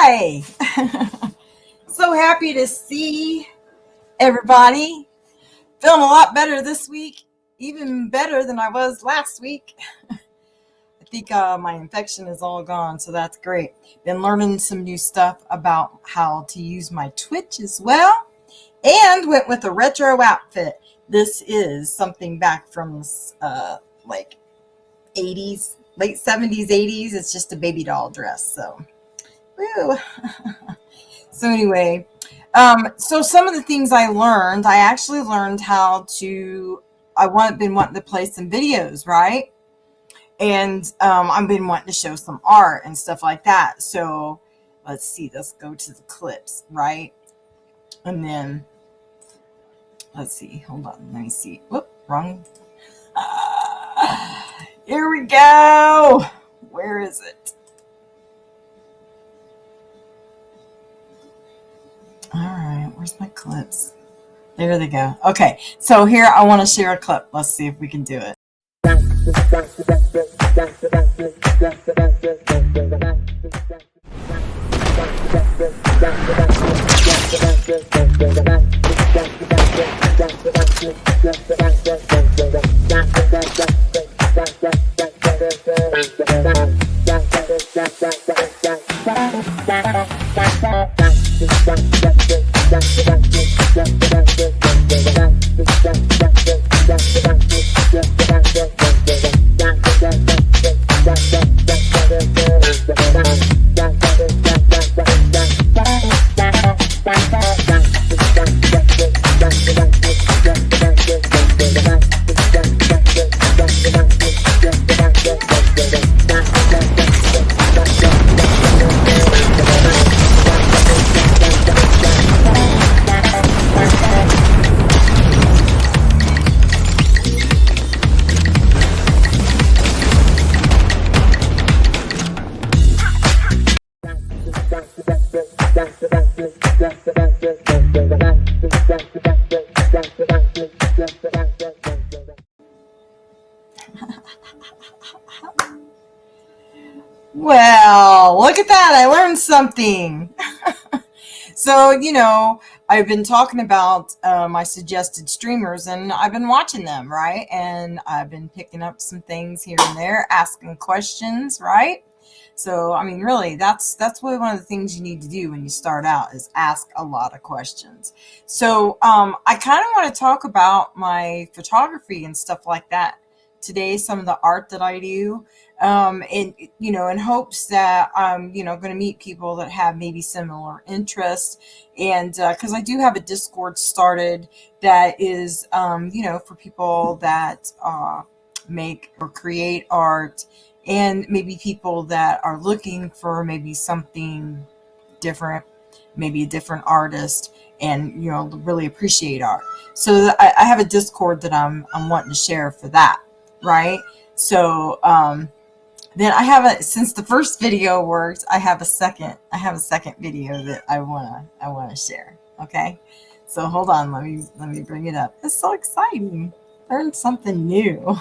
Hi! So happy to see everybody. Feeling a lot better this week, even better than I was last week. I think my infection is all gone, so that's great. Been learning some new stuff about how to use my Twitch as well, and went with a retro outfit. This is something back from like 80s, late 70s, 80s. It's just a baby doll dress, so woo. So anyway, so some of the things I actually learned how to, been wanting to play some videos, right? And I've been wanting to show some art and stuff like that. So let's see, let's go to the clips, right? And then, let's see, hold on, let me see. Whoop, wrong. Here we go. Where is it? All right, where's my clips? There they go. Okay, so here I want to share a clip. Let's see if we can do it. Well, look at that. I learned something. So, I've been talking about my suggested streamers, and I've been watching them, right? And I've been picking up some things here and there, asking questions, right? So, I mean, really, that's what one of the things you need to do when you start out is ask a lot of questions. So, I kind of want to talk about my photography and stuff like that today, some of the art that I do, in hopes that I'm, going to meet people that have maybe similar interests, and because I do have a Discord started that is, for people that make or create art, and maybe people that are looking for maybe something different, maybe a different artist, and really appreciate art. So I have a Discord that I'm wanting to share for that, right? So then I have since the first video worked, I have a second video that I wanna share. Okay, so hold on, let me bring it up. It's so exciting. Learn something new.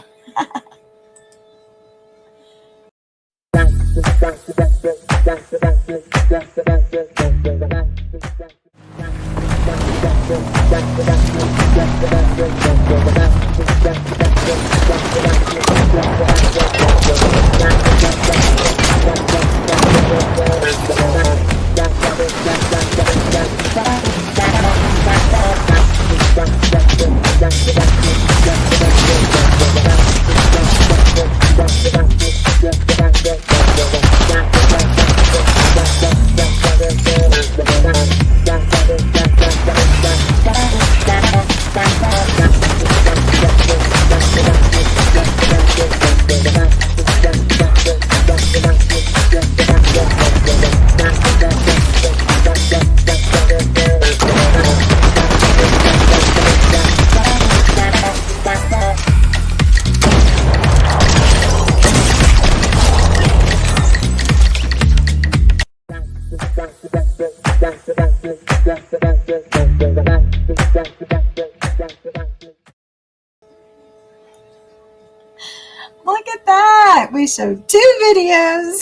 Look at that. We showed 2 videos.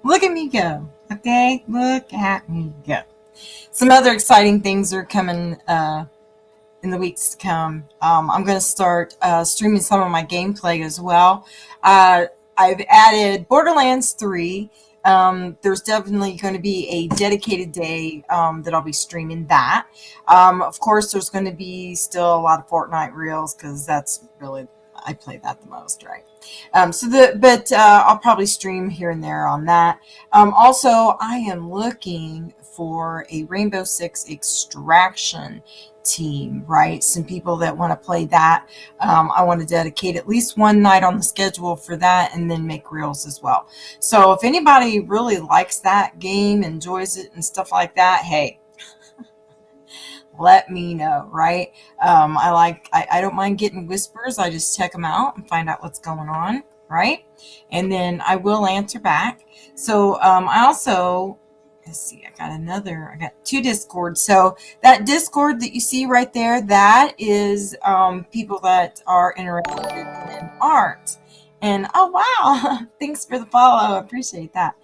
Look at me go. day. Look at me go. Some other exciting things are coming in the weeks to come. I'm going to start streaming some of my gameplay as well. Uh, I've added Borderlands 3. There's definitely going to be a dedicated day that I'll be streaming that. Of course, there's going to be still a lot of Fortnite reels because that's really, I play that the most, right? But I'll probably stream here and there on that. Also, I am looking for a Rainbow Six Extraction team, right? Some people that want to play that. I want to dedicate at least one night on the schedule for that and then make reels as well. So if anybody really likes that game, enjoys it and stuff like that, hey, let me know, right? I don't mind getting whispers. I just check them out and find out what's going on, right? And then I will answer back. So I also, let's see, I got two Discords. So that Discord that you see right there, that is people that are interested in art. And oh wow, thanks for the follow. I appreciate that.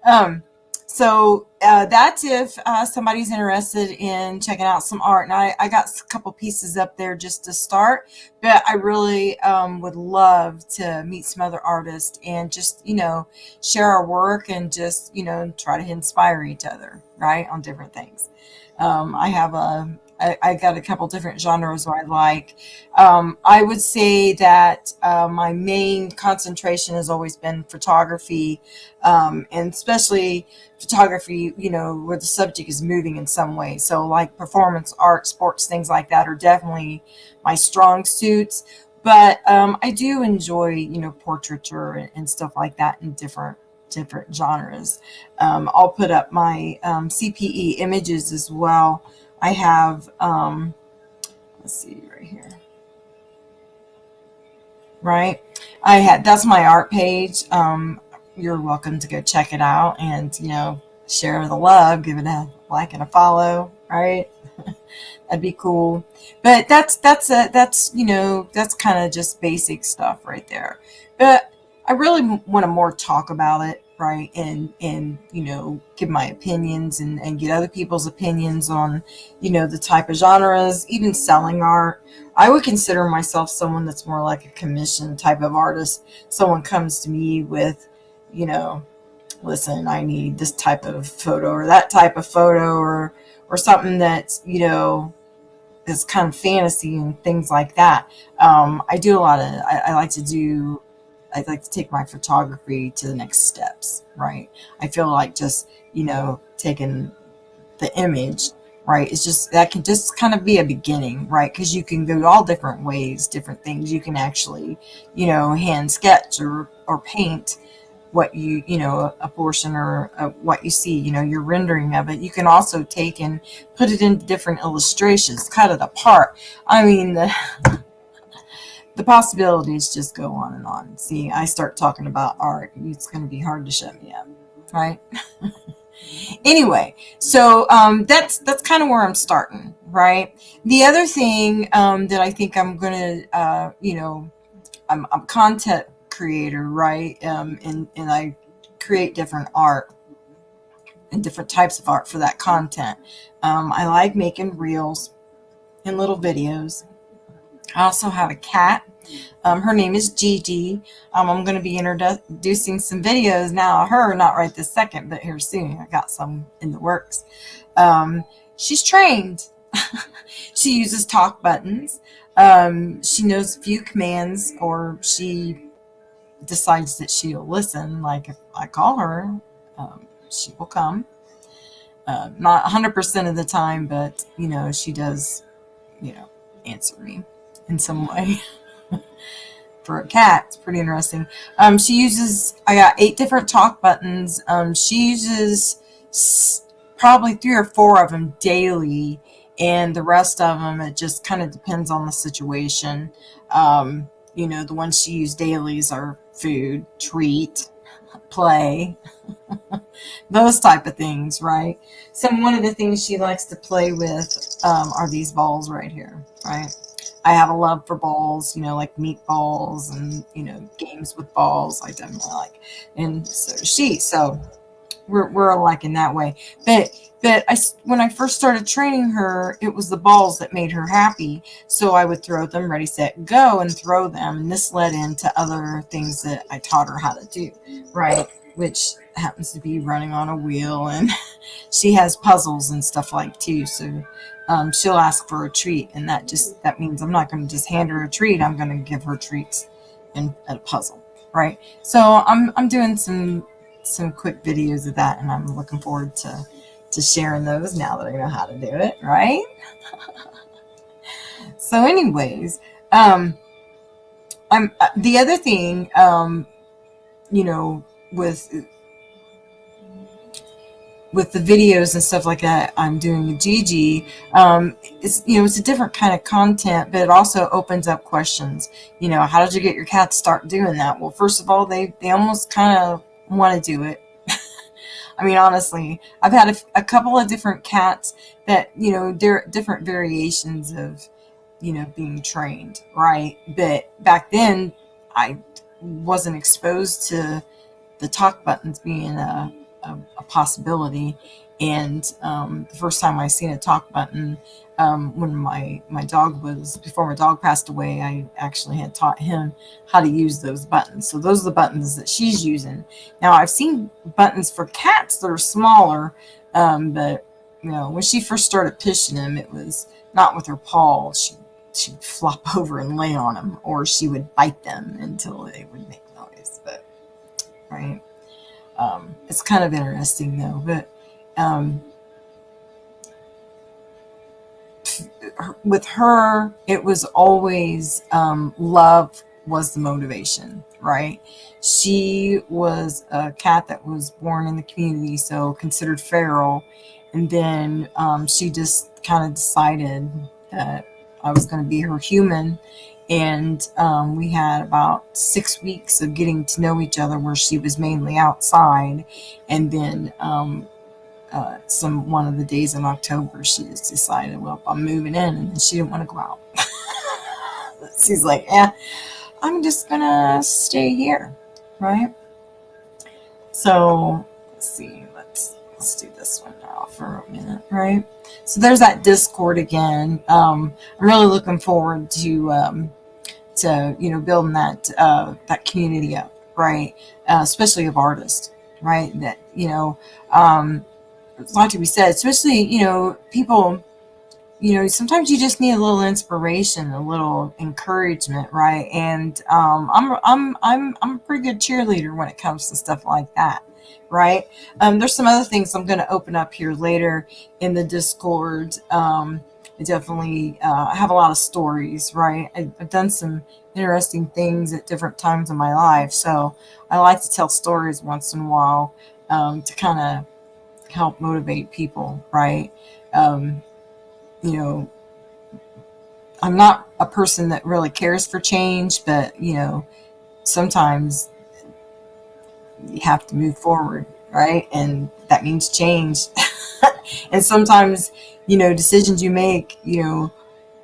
Um, so that's if somebody's interested in checking out some art. And I got a couple pieces up there just to start, but I really would love to meet some other artists and just, share our work and just, try to inspire each other, right, on different things. I got a couple different genres where I like. I would say that my main concentration has always been photography, and especially photography, where the subject is moving in some way. So like performance art, sports, things like that are definitely my strong suits. But I do enjoy, portraiture and stuff like that in different genres. I'll put up my CPE images as well. I have, let's see right here, right? That's my art page. You're welcome to go check it out and, share the love, give it a like and a follow, right? That'd be cool. But that's kind of just basic stuff right there. But I really want to more talk about it, right? And give my opinions and get other people's opinions on, the type of genres, even selling art. I would consider myself someone that's more like a commission type of artist. Someone comes to me with, you know, listen, I need this type of photo or that type of photo or something that's, is kind of fantasy and things like that. I do a lot of, I like to take my photography to the next steps, right? I feel like just, taking the image, right? It's just, that can just kind of be a beginning, right? Because you can go all different ways, different things. You can actually, hand sketch or paint what a portion or what you see, your rendering of it. You can also take and put it into different illustrations, cut it apart. I mean, the possibilities just go on and on. See, I start talking about art, it's going to be hard to shut me up, right? Anyway, so that's kind of where I'm starting, right? The other thing that I think I'm going to, I'm a content creator, right? And I create different art and different types of art for that content. I like making reels and little videos. I also have a cat. Her name is Gigi. I'm going to be introducing some videos now of her, not right this second, but here soon. I got some in the works. She's trained. She uses talk buttons. She knows a few commands, or she decides that she'll listen. Like if I call her, she will come. Not 100% of the time, but she does, answer me in some way. For a cat, it's pretty interesting. I got 8 different talk buttons. She uses probably 3 or 4 of them daily, and the rest of them, it just kind of depends on the situation. The ones she used dailies are food, treat, play, those type of things, right? So one of the things she likes to play with are these balls right here, right? I have a love for balls, like meatballs and, games with balls I definitely like. And so does she. So we're alike in that way. But when I first started training her, it was the balls that made her happy. So I would throw them, ready, set, go, and throw them. And this led into other things that I taught her how to do, right? Which happens to be running on a wheel, and she has puzzles and stuff like too. So she'll ask for a treat, and that means I'm not going to just hand her a treat. I'm going to give her treats and a puzzle, right? So I'm doing some quick videos of that, and I'm looking forward to sharing those now that I know how to do it, right? So, anyways, um, I'm the other thing, you know, with with the videos and stuff like that I'm doing with Gigi, it's, it's a different kind of content, but it also opens up questions. How did you get your cat to start doing that? Well, first of all, they almost kind of want to do it. I mean, honestly, I've had a couple of different cats that, they're different variations of, being trained, right? But back then, I wasn't exposed to the talk buttons being a possibility. And the first time I seen a talk button, when my dog was, before my dog passed away, I actually had taught him how to use those buttons. So those are the buttons that she's using. Now I've seen buttons for cats that are smaller, but when she first started pushing them, it was not with her paw. She'd flop over and lay on them, or she would bite them until they would make noise. But right. It's kind of interesting though, but um, with her, it was always love was the motivation, right? She was a cat that was born in the community, so considered feral, and then she just kind of decided that I was going to be her human. And we had about 6 weeks of getting to know each other, where she was mainly outside, and then some one of the days in October, she just decided, well, I'm moving in, and she didn't want to go out. She's like, yeah, I'm just gonna stay here, right? So let's see, let's do this one now for a minute, right? So there's that Discord again. I'm really looking forward to building that community up, right? Especially of artists, right? That there's a lot to be said, especially people. Sometimes you just need a little inspiration, a little encouragement, right? And I'm a pretty good cheerleader when it comes to stuff like that, right? There's some other things I'm going to open up here later in the Discord. I definitely have a lot of stories, right? I've done some interesting things at different times in my life, so I like to tell stories once in a while, to kind of help motivate people, right? Um, you know, I'm not a person that really cares for change, but sometimes you have to move forward, right? And that means change. And sometimes, decisions you make,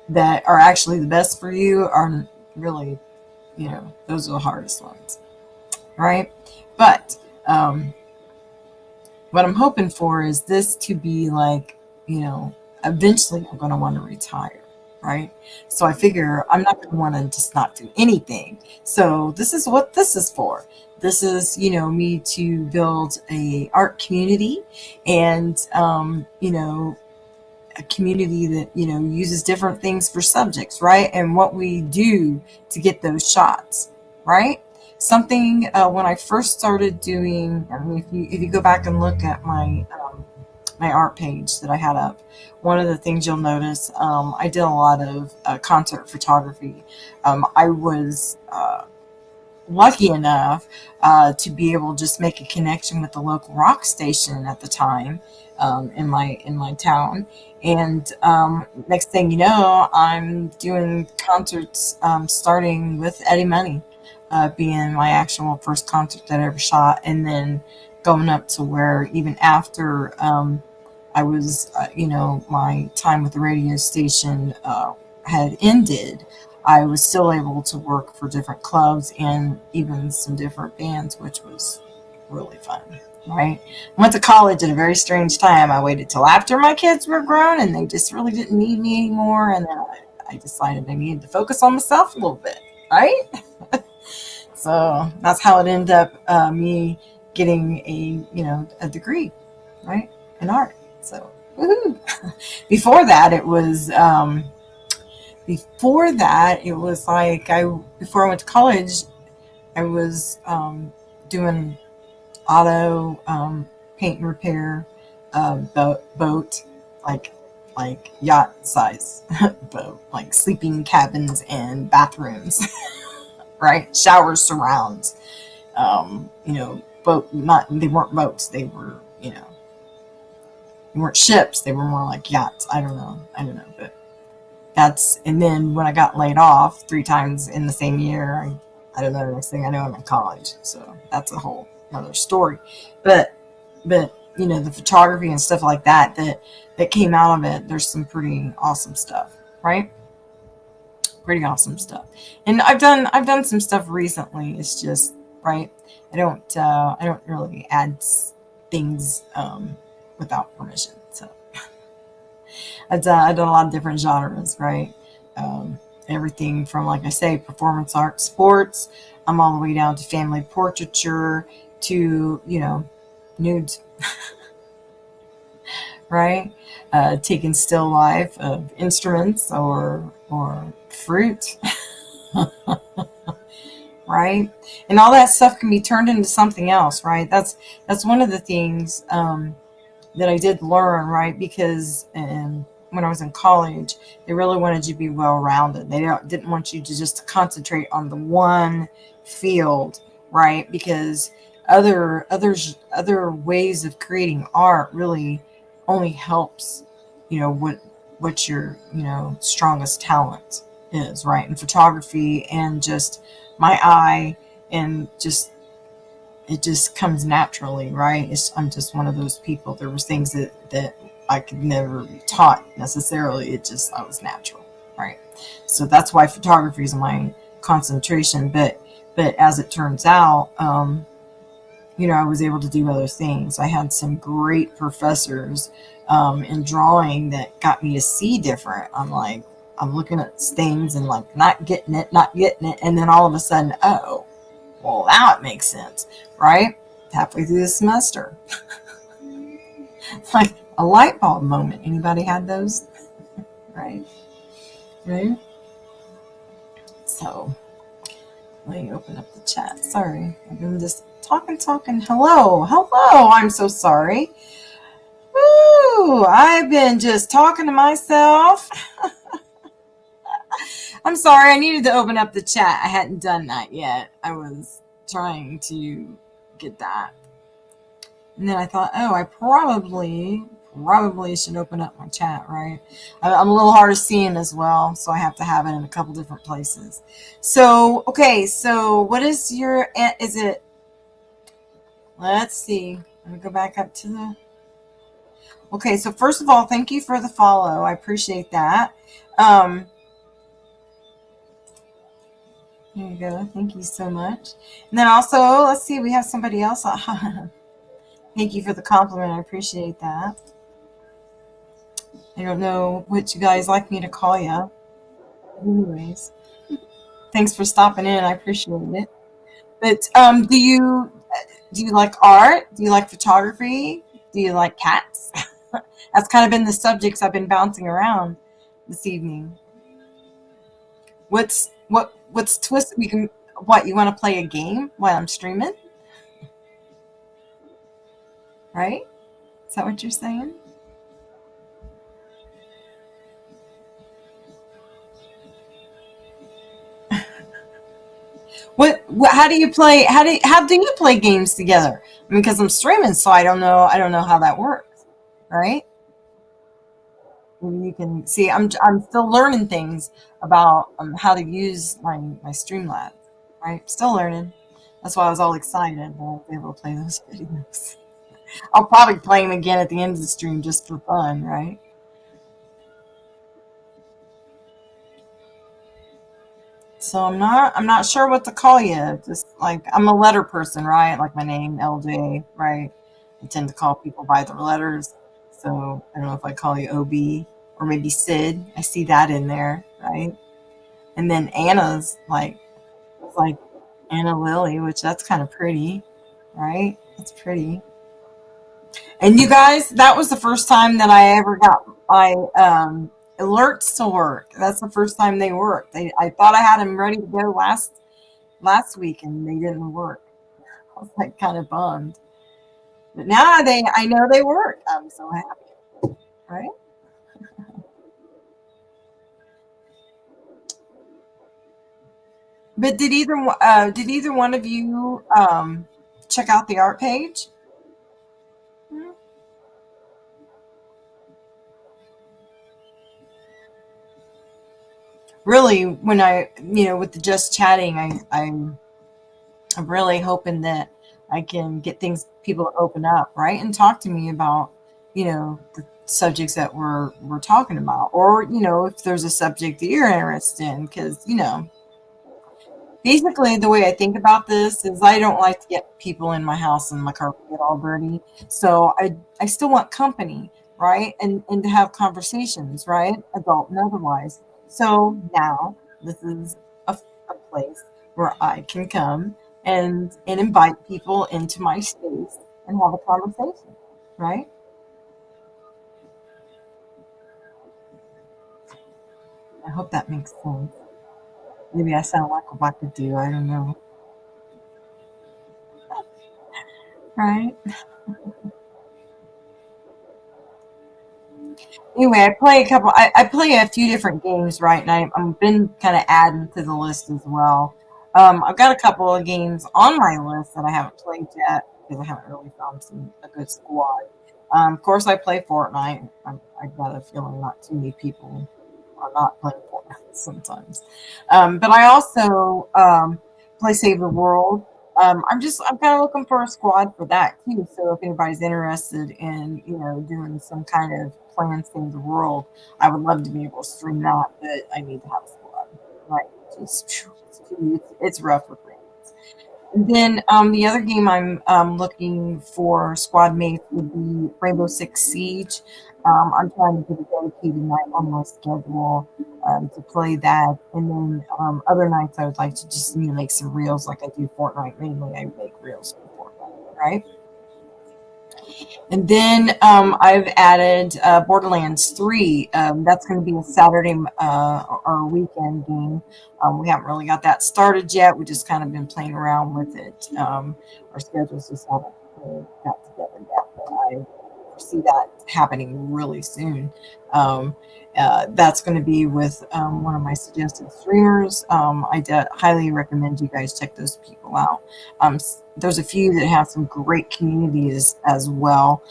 that are actually the best for you are really, those are the hardest ones, right? But what I'm hoping for is this to be like, eventually I'm going to want to retire, right? So I figure I'm not going to want to just not do anything. So this is what this is for. This is, me to build a art community, and, a community that, uses different things for subjects, right? And what we do to get those shots, right? Something, when I first started doing, I mean, if you go back and look at my art page that I had up, one of the things you'll notice, I did a lot of concert photography. I was lucky enough to be able to just make a connection with the local rock station at the time, in my town. And next thing you know, I'm doing concerts, starting with Eddie Money, being my actual first concert that I ever shot, and then going up to where even after I was, my time with the radio station had ended, I was still able to work for different clubs and even some different bands, which was really fun. right? I went to college at a very strange time. I waited till after my kids were grown and they just really didn't need me anymore. And then I decided I needed to focus on myself a little bit, right? So that's how it ended up me getting a degree, right, in art. So woohoo. Before that, it was like before I went to college, I was doing auto paint and repair, boat, like yacht size boat, like sleeping cabins and bathrooms, right? Showers, surrounds. Boat. Not they weren't boats. They weren't ships. They were more like yachts. I don't know, but that's and then when I got laid off 3 times in the same year, I don't know. The next thing I know, I'm in college. So that's a whole another story. But the photography and stuff like that came out of it. There's some pretty awesome stuff, right? Pretty awesome stuff. And I've done some stuff recently. It's just right. I don't really add things without permission. So I've done a lot of different genres, right? Um, Everything from, like I say, performance art, sports. I'm all the way down to family portraiture to nudes, right? Taking still life of instruments or fruit, right? And all that stuff can be turned into something else, right? That's one of the things that I did learn, right? Because when I was in college, they really wanted you to be well rounded. They didn't want you to just concentrate on the one field, right? Because other ways of creating art really only helps, what your strongest talent is, right? In photography and just my eye and just it just comes naturally, right? I'm just one of those people. There was things that I could never be taught necessarily. I was natural, right? So that's why photography is my concentration. But as it turns out, I was able to do other things. I had some great professors in drawing that got me to see different. I'm looking at things and like not getting it, and then all of a sudden, oh, well, now it makes sense, right? Halfway through the semester, like a light bulb moment. Anybody had those? Right? Right? So let me open up the chat. Sorry, I've been just talking. Hello, hello. I'm so sorry. Woo! I've been just talking to myself. I'm sorry. I needed to open up the chat. I hadn't done that yet. I was trying to get that. And then I thought, oh, I probably should open up my chat, right? I'm a little hard of seeing as well, so I have to have it in a couple different places. So, okay, so what is is it, let's see. Let me go back up to okay, so first of all, thank you for the follow. I appreciate that. Um, Here you go. Thank you so much. And then also, let's see, we have somebody else. Thank you for the compliment. I appreciate that. I don't know what you guys like me to call you. Anyways, thanks for stopping in. I appreciate it. But do you like art? Do you like photography? Do you like cats? That's kind of been the subjects I've been bouncing around this evening. What's twisted? We can what you want to play a game while I'm streaming, right? Is that what you're saying? How do you play? How do you play games together? I mean, because I'm streaming, so I don't know how that works, right? You can see I'm still learning things about how to use my Streamlabs, right? Still learning. That's why I was all excited that I'll be able to play those videos. I'll probably play them again at the end of the stream just for fun, right? So I'm not sure what to call you. Just like I'm a letter person, right? Like my name, LJ, right? I tend to call people by their letters. So I don't know if I call you OB or maybe Sid. I see that in there, right? And then Anna's like Anna Lily, which that's kind of pretty, right? That's pretty. And you guys, that was the first time that I ever got my alerts to work. That's the first time they worked. I thought I had them ready to go last week, and they didn't work. I was like kind of bummed. But now I know they work. I'm so happy, right? But did either one of you check out the art page? Hmm. Really, when with the just chatting, I'm really hoping that I can get people to open up, right, and talk to me about, the subjects that we're talking about, or if there's a subject that you're interested in, because basically the way I think about this is I don't like to get people in my house and my carpet get all dirty. So I still want company, right? And to have conversations, right? Adult and otherwise. So now this is a place where I can come and invite people into my space and have a conversation, right? I hope that makes sense. Maybe I sound like a wackadoo, I don't know. Right? Anyway, I play a few different games, right? And I've been kind of adding to the list as well. I've got a couple of games on my list that I haven't played yet because I haven't really found a good squad. Of course, I play Fortnite. I've got a feeling not too many people are not playing Fortnite sometimes. But I also play Save the World. I'm kind of looking for a squad for that too. So if anybody's interested in doing some kind of plan save the world, I would love to be able to stream that, but I need to have a squad. Right? It's rough with brains. And then the other game I'm looking for squad mates would be Rainbow Six Siege. I'm trying to get a dedicated night on my schedule to play that, and then other nights I would like to just make some reels like I do Fortnite. Mainly, I make reels for Fortnite, right? And then I've added Borderlands 3. That's going to be a Saturday or weekend game. We haven't really got that started yet. We just kind of been playing around with it. Our schedules just haven't got together yet, but I foresee that happening really soon. Um, that's going to be with one of my suggested streamers. Highly recommend you guys check those people out. There's a few that have some great communities as well.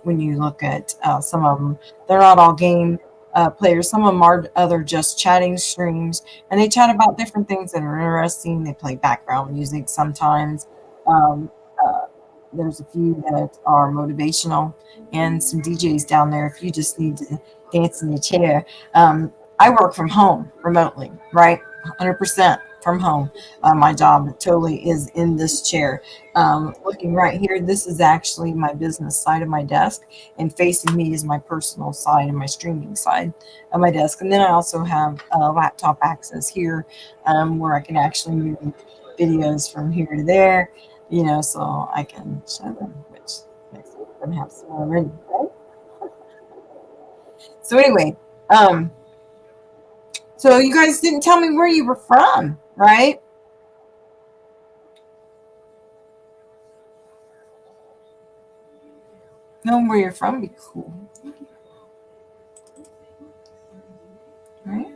When you look at some of them, they're not all game players. Some of them are other just chatting streams, and they chat about different things that are interesting. They play background music sometimes. Um, uh, there's a few that are motivational, and some DJs down there. If you just need to dance in the chair, I work from home remotely, right? 100% from home. My job totally is in this chair. Looking right here, this is actually my business side of my desk, and facing me is my personal side and my streaming side of my desk. And then I also have laptop access here, where I can actually move videos from here to there, so I can show them, which next week we're gonna have some already, right? So anyway, um, so you guys didn't tell me where you were from, right? Knowing where you're from would be cool, right?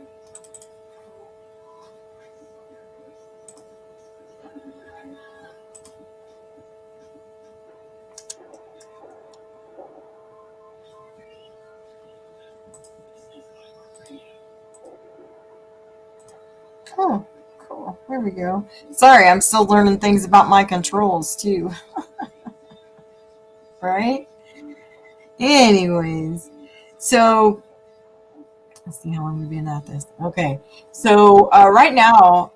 Cool, cool. There we go. Sorry, I'm still learning things about my controls too, right? Anyways, so let's see how long we've been at this. Okay, so right now,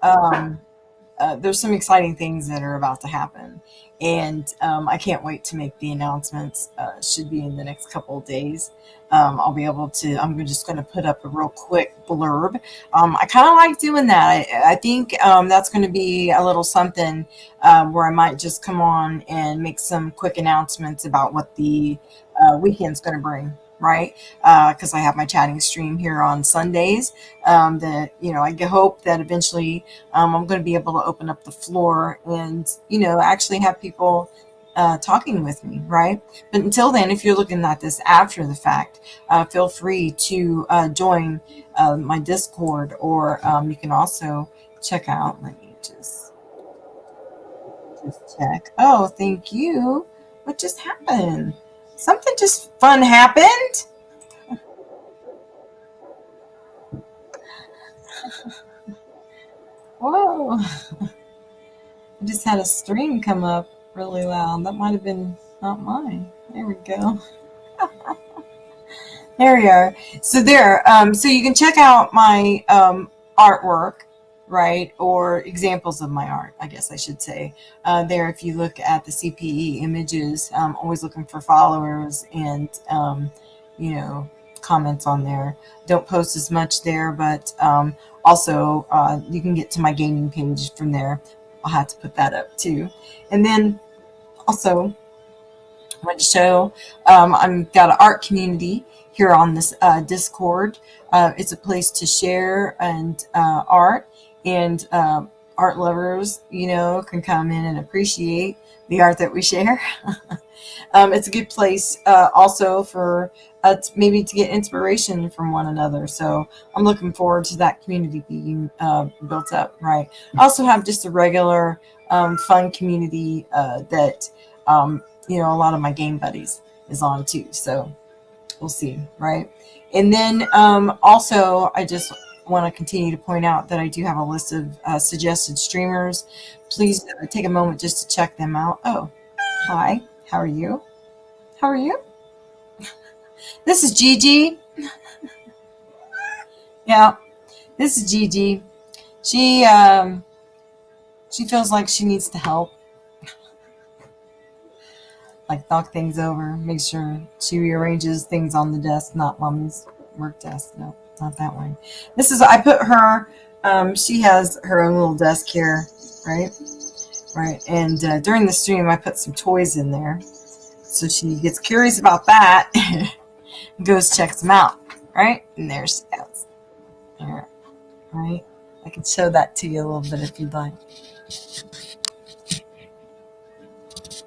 there's some exciting things that are about to happen, and I can't wait to make the announcements. Should be in the next couple of days. I'll be able to. Just going to put up a real quick blurb. I kind of like doing that. I think that's going to be a little something where I might just come on and make some quick announcements about what the weekend's going to bring. Right, because I have my chatting stream here on Sundays. That I hope that eventually I'm going to be able to open up the floor and actually have people talking with me, right? But until then, if you're looking at this after the fact, feel free to join my Discord, or you can also check out. Let me just check. Oh, thank you. What just happened? Something just fun happened. Whoa! I just had a stream come up really loud. That might have been not mine. There we go. There we are. So there. So you can check out my artwork, right, or examples of my art. I guess I should say. There, if you look at the CPE images, I'm always looking for followers and comments on there. Don't post as much there, but also you can get to my gaming page from there. I'll have to put that up too, and then also I want to show I've got an art community here on this Discord. It's a place to share and art, and art lovers, can come in and appreciate the art that we share. It's a good place also for maybe to get inspiration from one another. So I'm looking forward to that community being built up. Right. I also have just a regular fun community that a lot of my game buddies is on too. So we'll see. Right. And then also I just want to continue to point out that I do have a list of suggested streamers. Please take a moment just to check them out. Oh, hi. How are you? How are you? This is Gigi. Yeah, this is Gigi. She she feels like she needs to help, like knock things over, make sure she rearranges things on the desk, not mommy's work desk. No, not that one. This is I put her. She has her own little desk here, right? Right. And during the stream, I put some toys in there, so she gets curious about that. Goes checks them out, right? And there she goes. There, right? I can show that to you a little bit if you'd like.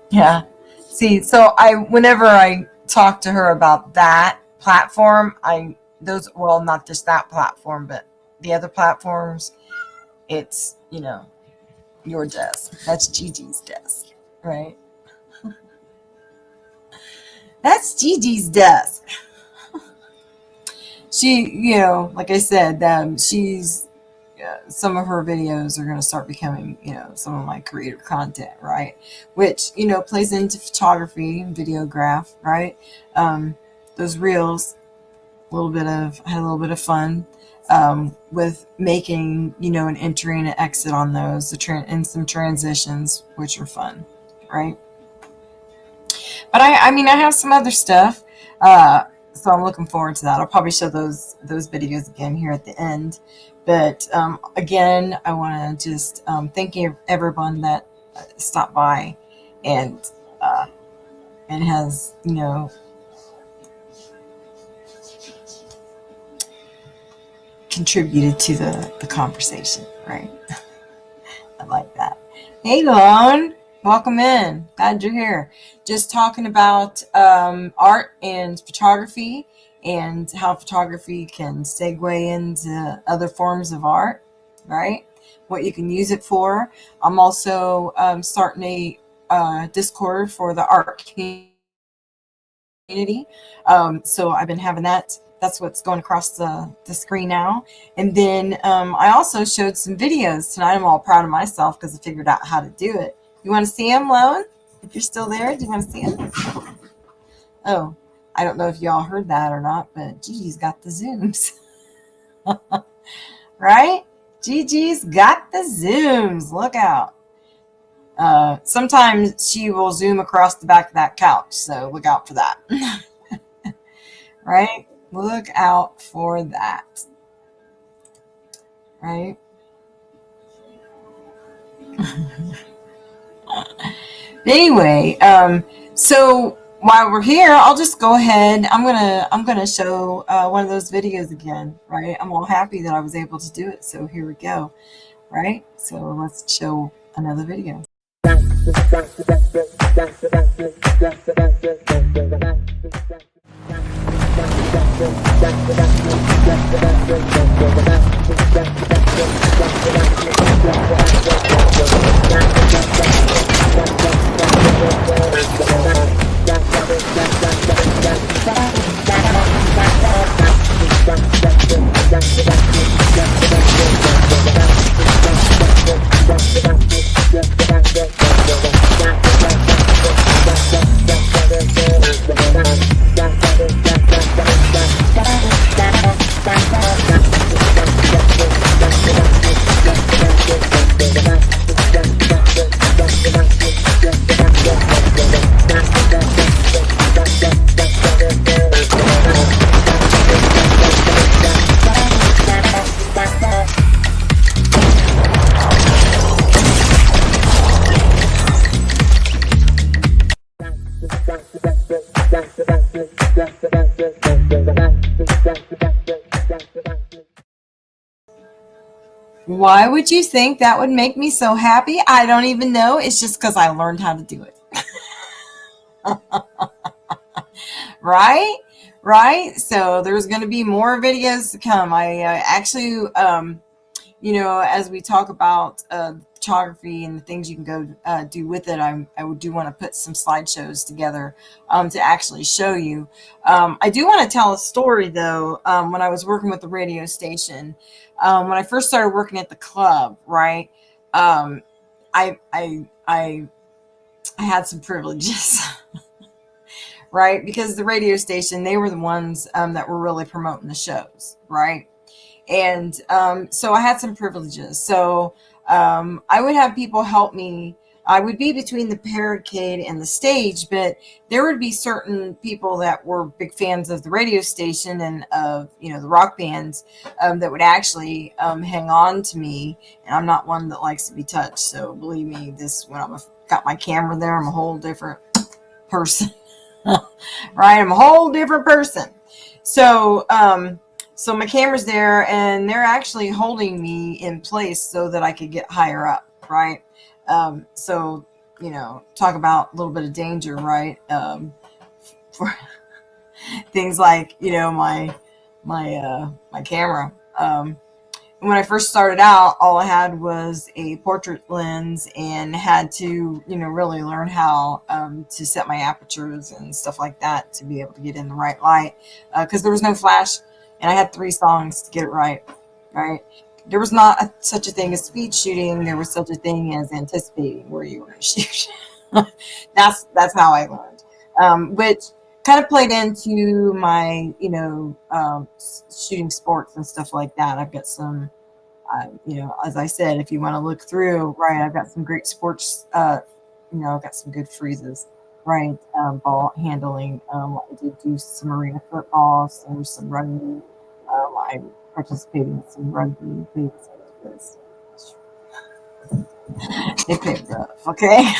Yeah. See, so whenever I talk to her about that platform, not just that platform, but the other platforms, it's, your desk. That's Gigi's desk, right? That's Gigi's desk. She, like I said, she's some of her videos are going to start becoming, some of my creative content, right? Which, plays into photography and videograph, right? Those reels, had a little bit of fun with making, an entry and an exit on those, and some transitions, which are fun, right? But I have some other stuff. So I'm looking forward to that. I'll probably show those videos again here at the end. But again, I want to just thank everyone that stopped by and and has contributed to the conversation. Right? I like that. Hey, Lone. Welcome in. Glad you're here. Just talking about art and photography and how photography can segue into other forms of art, right? What you can use it for. I'm also starting a Discord for the art community. So I've been having that. That's what's going across the screen now. And then I also showed some videos tonight. I'm all proud of myself because I figured out how to do it. You want to see them, Lone? If you're still there, do you want to see them? Oh, I don't know if y'all heard that or not, but Gigi's got the zooms. Right? Gigi's got the zooms. Look out. Sometimes she will zoom across the back of that couch, so look out for that. Right? Look out for that. Right? Anyway, so while we're here, I'll just go ahead. I'm gonna show one of those videos again, right? I'm all happy that I was able to do it. So here we go, right? So let's show another video. Why would you think that would make me so happy? I don't even know. It's just because I learned how to do it. Right? Right? So there's going to be more videos to come. I actually, as we talk about photography and the things you can go do with it, I would do want to put some slideshows together to actually show you. I do want to tell a story though. When I was working with the radio station, when I first started working at the club, right? Um, I had some privileges. Right, because the radio station, they were the ones that were really promoting the shows, right? And so I had some privileges. So I would have people help me. I would be between the barricade and the stage, but there would be certain people that were big fans of the radio station and of the rock bands that would actually hang on to me. And I'm not one that likes to be touched, so believe me, this when I've got my camera there, I'm a whole different person. Right, I'm a whole different person. So so my camera's there and they're actually holding me in place so that I could get higher up, right? So talk about a little bit of danger, right? For things like my camera. When I first started out, all I had was a portrait lens and had to, really learn how to set my apertures and stuff like that to be able to get in the right light. Because there was no flash, and I had 3 songs to get it right. Right? There was not such a thing as speed shooting. There was such a thing as anticipating where you were going to shoot. That's how I learned, which kind of played into my, shooting sports and stuff like that. I've got some as I said, if you want to look through, right, I've got some great sports, I've got some good freezes, right, ball handling. I did do some arena football, so there's some rugby. I participated in some rugby leagues. They play rough, okay?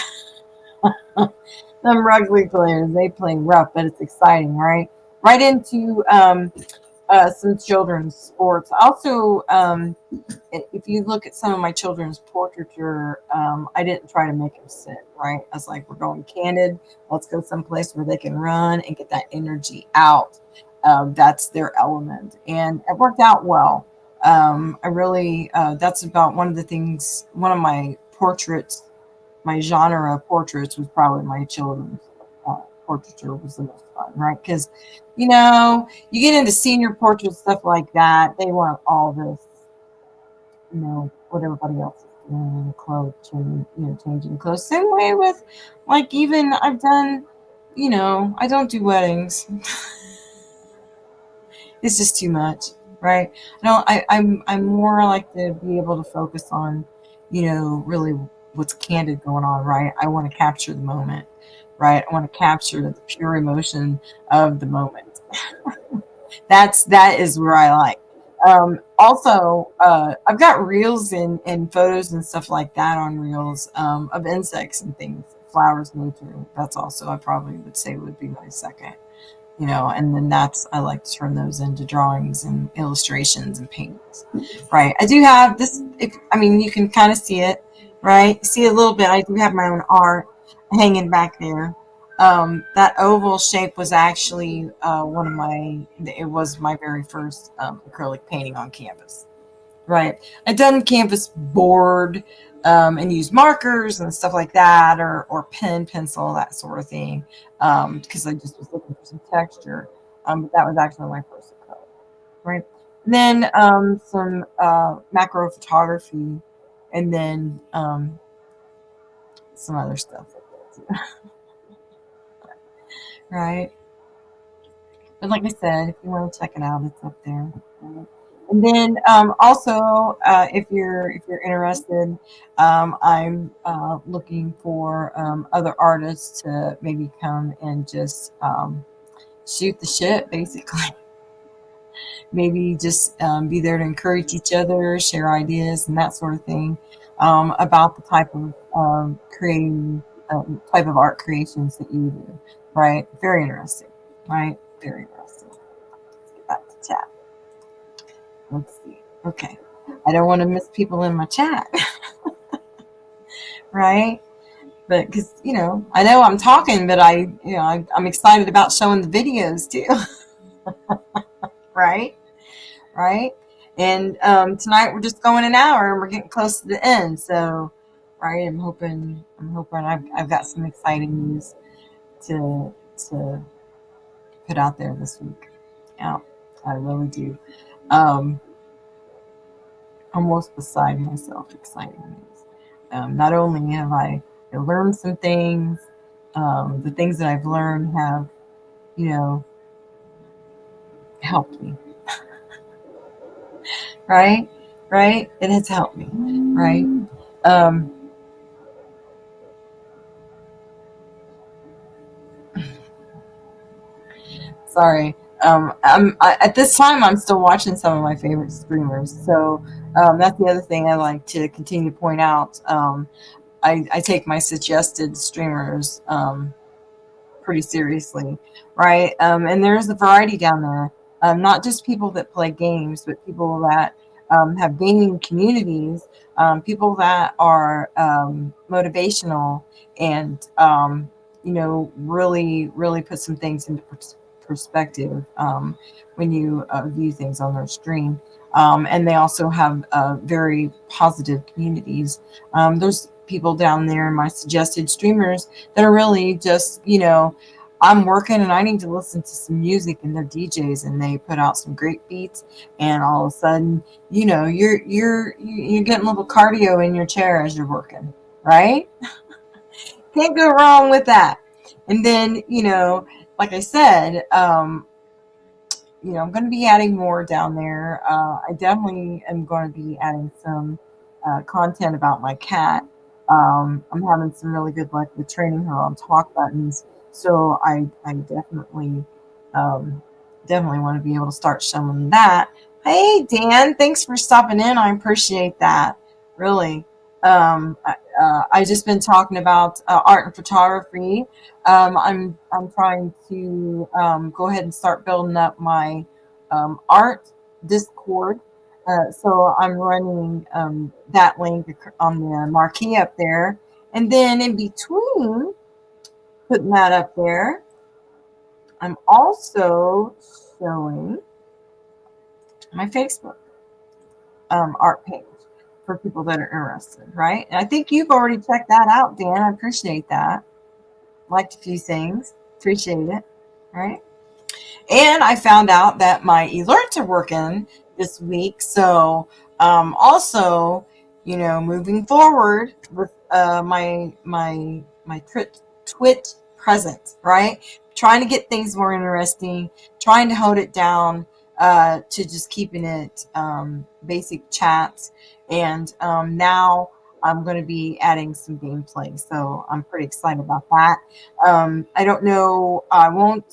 Some rugby players, they play rough, but it's exciting, right? Right into some children's sports. Also, if you look at some of my children's portraiture, I didn't try to make them sit, right? I was like, we're going candid. Let's go someplace where they can run and get that energy out. That's their element. And it worked out well. I really, that's about one of the things, one of my portraits, my genre of portraits was probably my children's portraiture was the most fun, right? Because, you get into senior portraits, stuff like that. They want all this, what everybody else is doing, clothes, changing clothes. Same way with, like, even I've done, I don't do weddings. It's just too much. right? No, I'm more like to be able to focus on, really what's candid going on, right? I want to capture the moment, right? I want to capture the pure emotion of the moment. That is where I like. Also, I've got reels and photos and stuff like that on reels, of insects and things, flowers, nature. That's also, I probably would say, would be my second. And then that's, I like to turn those into drawings and illustrations and paintings. Right. I do have this, if, I mean, you can kind of see it, right? See a little bit. I do have my own art hanging back there. That oval shape was actually, it was my very first, acrylic painting on canvas. Right. I'd done canvas board, and used markers and stuff like that, or pen, pencil, that sort of thing, because I just was looking for some texture. But that was actually my first acrylic. Right. And then, some, macro photography, and then, some other stuff like that too. Right. But like I said, if you want to check it out, it's up there. Right. And then, also, if you're interested, I'm, looking for, other artists to maybe come and just, shoot the shit, basically. Maybe just, be there to encourage each other, share ideas, and that sort of thing, about the type of art creations that you do. Right? Very interesting. Right? Very interesting. Let's get back to chat. Let's see. Okay. I don't want to miss people in my chat, right? But because, I know I'm talking, but I'm excited about showing the videos too, right? Right. And, tonight we're just going an hour and we're getting close to the end. So, right. I'm hoping I've got some exciting news to, to put out there this week. Yeah, I really do. Um, Almost beside myself, exciting news. Not only have I learned some things, the things that I've learned have, you know, helped me, right? Right? It has helped me, right? Um, Sorry. At this time, I'm still watching some of my favorite streamers. So, that's the other thing I like to continue to point out. I take my suggested streamers, pretty seriously, right? And there's a variety down there. Not just people that play games, but people that, have gaming communities, people that are, motivational, and, really, really put some things into perspective, when you, view things on their stream. And they also have, very positive communities. There's people down there in my suggested streamers that are really just, I'm working and I need to listen to some music, and they're DJs and they put out some great beats, and all of a sudden, you're getting a little cardio in your chair as you're working, right? Can't go wrong with that. And then, like I said, I'm going to be adding more down there. I definitely am going to be adding some, content about my cat. I'm having some really good luck with training her on talk buttons, so I um, definitely want to be able to start showing that. Hey, Dan, thanks for stopping in. I appreciate that. Really. I just been talking about, art and photography. I'm trying to, go ahead and start building up my, art Discord. So I'm running, that link on the marquee up there, and then in between putting that up there, I'm also showing my Facebook, art page for people that are interested. Right, and I think you've already checked that out, Dan. I appreciate that. Liked a few things. Appreciate it. Right. And I found out that my alerts are working this week. So, also, moving forward with, my Twitch presence, right? Trying to get things more interesting, trying to hold it down, to just keeping it basic chats. And now I'm going to be adding some gameplay. So I'm pretty excited about that. I don't know. I won't.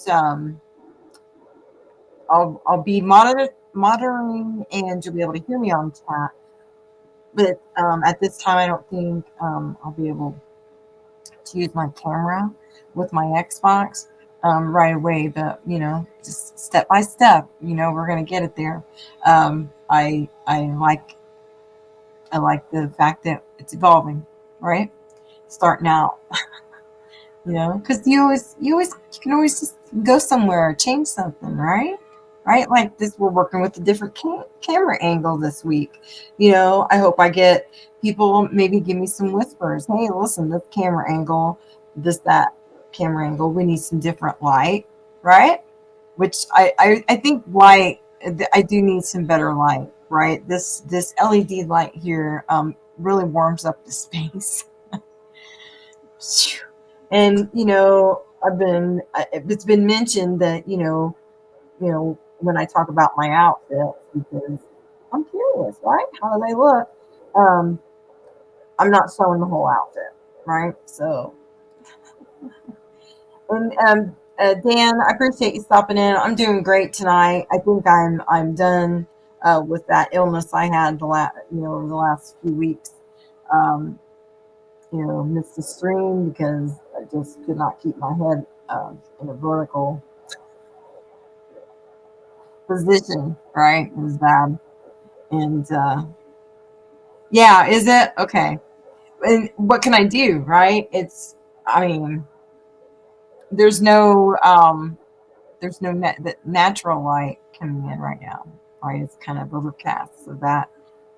I'll be monitoring, and you'll be able to hear me on chat. But at this time, I don't think I'll be able to use my camera with my Xbox right away. But just step by step, we're gonna get it there. I like the fact that it's evolving, right? Starting out, because you can always just go somewhere or change something, right, like this, we're working with a different camera angle this week. I hope I get people maybe give me some whispers. Hey, listen, this camera angle, that camera angle, we need some different light, right? Which I think light, I do need some better light, right? This LED light here really warms up the space. And it's been mentioned that when I talk about my outfits, because I'm curious, right? How do they look? Um, I'm not showing the whole outfit, right? So, and Dan, I appreciate you stopping in. I'm doing great tonight. I think I'm done with that illness I had over the last few weeks. Um, missed the stream because I just could not keep my head in a vertical position. Right, it was bad, and yeah, is it okay? And what can I do? Right? I mean, there's no natural light coming in right now. Right? It's kind of overcast, so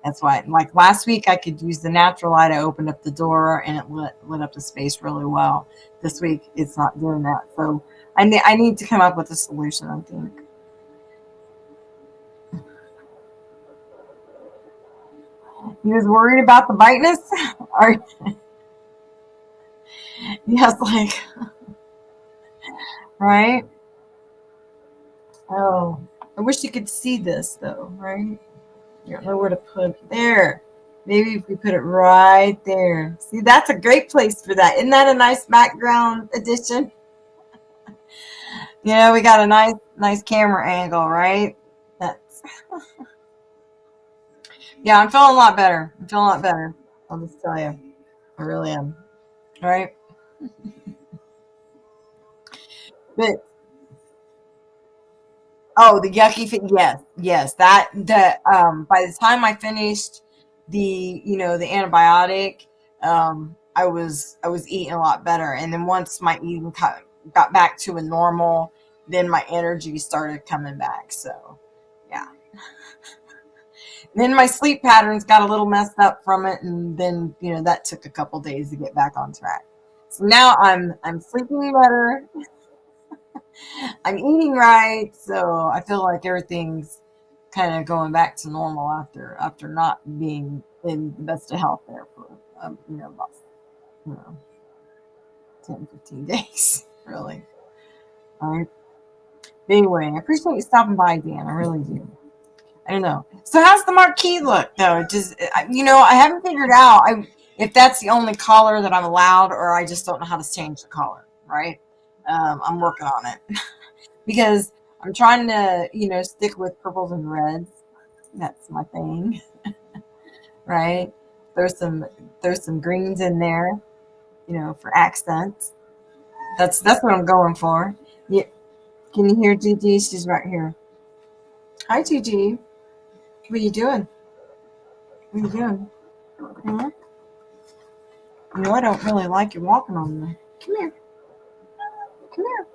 that's why. Like last week, I could use the natural light. I opened up the door and it lit up the space really well. This week, it's not doing that. So I need to come up with a solution, I think. You was worried about the brightness? Or yes, like, right? Oh, I wish you could see this though, right? You don't know where to put it. There. Maybe if we put it right there. See, that's a great place for that. Isn't that a nice background addition? We got a nice camera angle, right? That's Yeah, I'm feeling a lot better. I'm feeling a lot better. I'll just tell you. I really am. All right. But oh, the yucky fit. Yes, yes. By the time I finished the antibiotic, I was eating a lot better. And then once my eating got back to a normal, then my energy started coming back. So, yeah. Then my sleep patterns got a little messed up from it, and then that took a couple days to get back on track. So now I'm sleeping better. I'm eating right, so I feel like everything's kind of going back to normal after not being in the best of health there for about you know 10-15 days, really. All right. But anyway, I appreciate you stopping by, Dan. I really do. I don't know. So how's the marquee look though? I haven't figured out if that's the only color that I'm allowed, or I just don't know how to change the color. Right. I'm working on it. Because I'm trying to, stick with purples and reds. That's my thing, right? There's some greens in there, for accents. That's what I'm going for. Yeah, can you hear Gigi? She's right here. Hi, Gigi. What are you doing? What are you doing? Hmm? I don't really like you walking on me. Come here. Come here.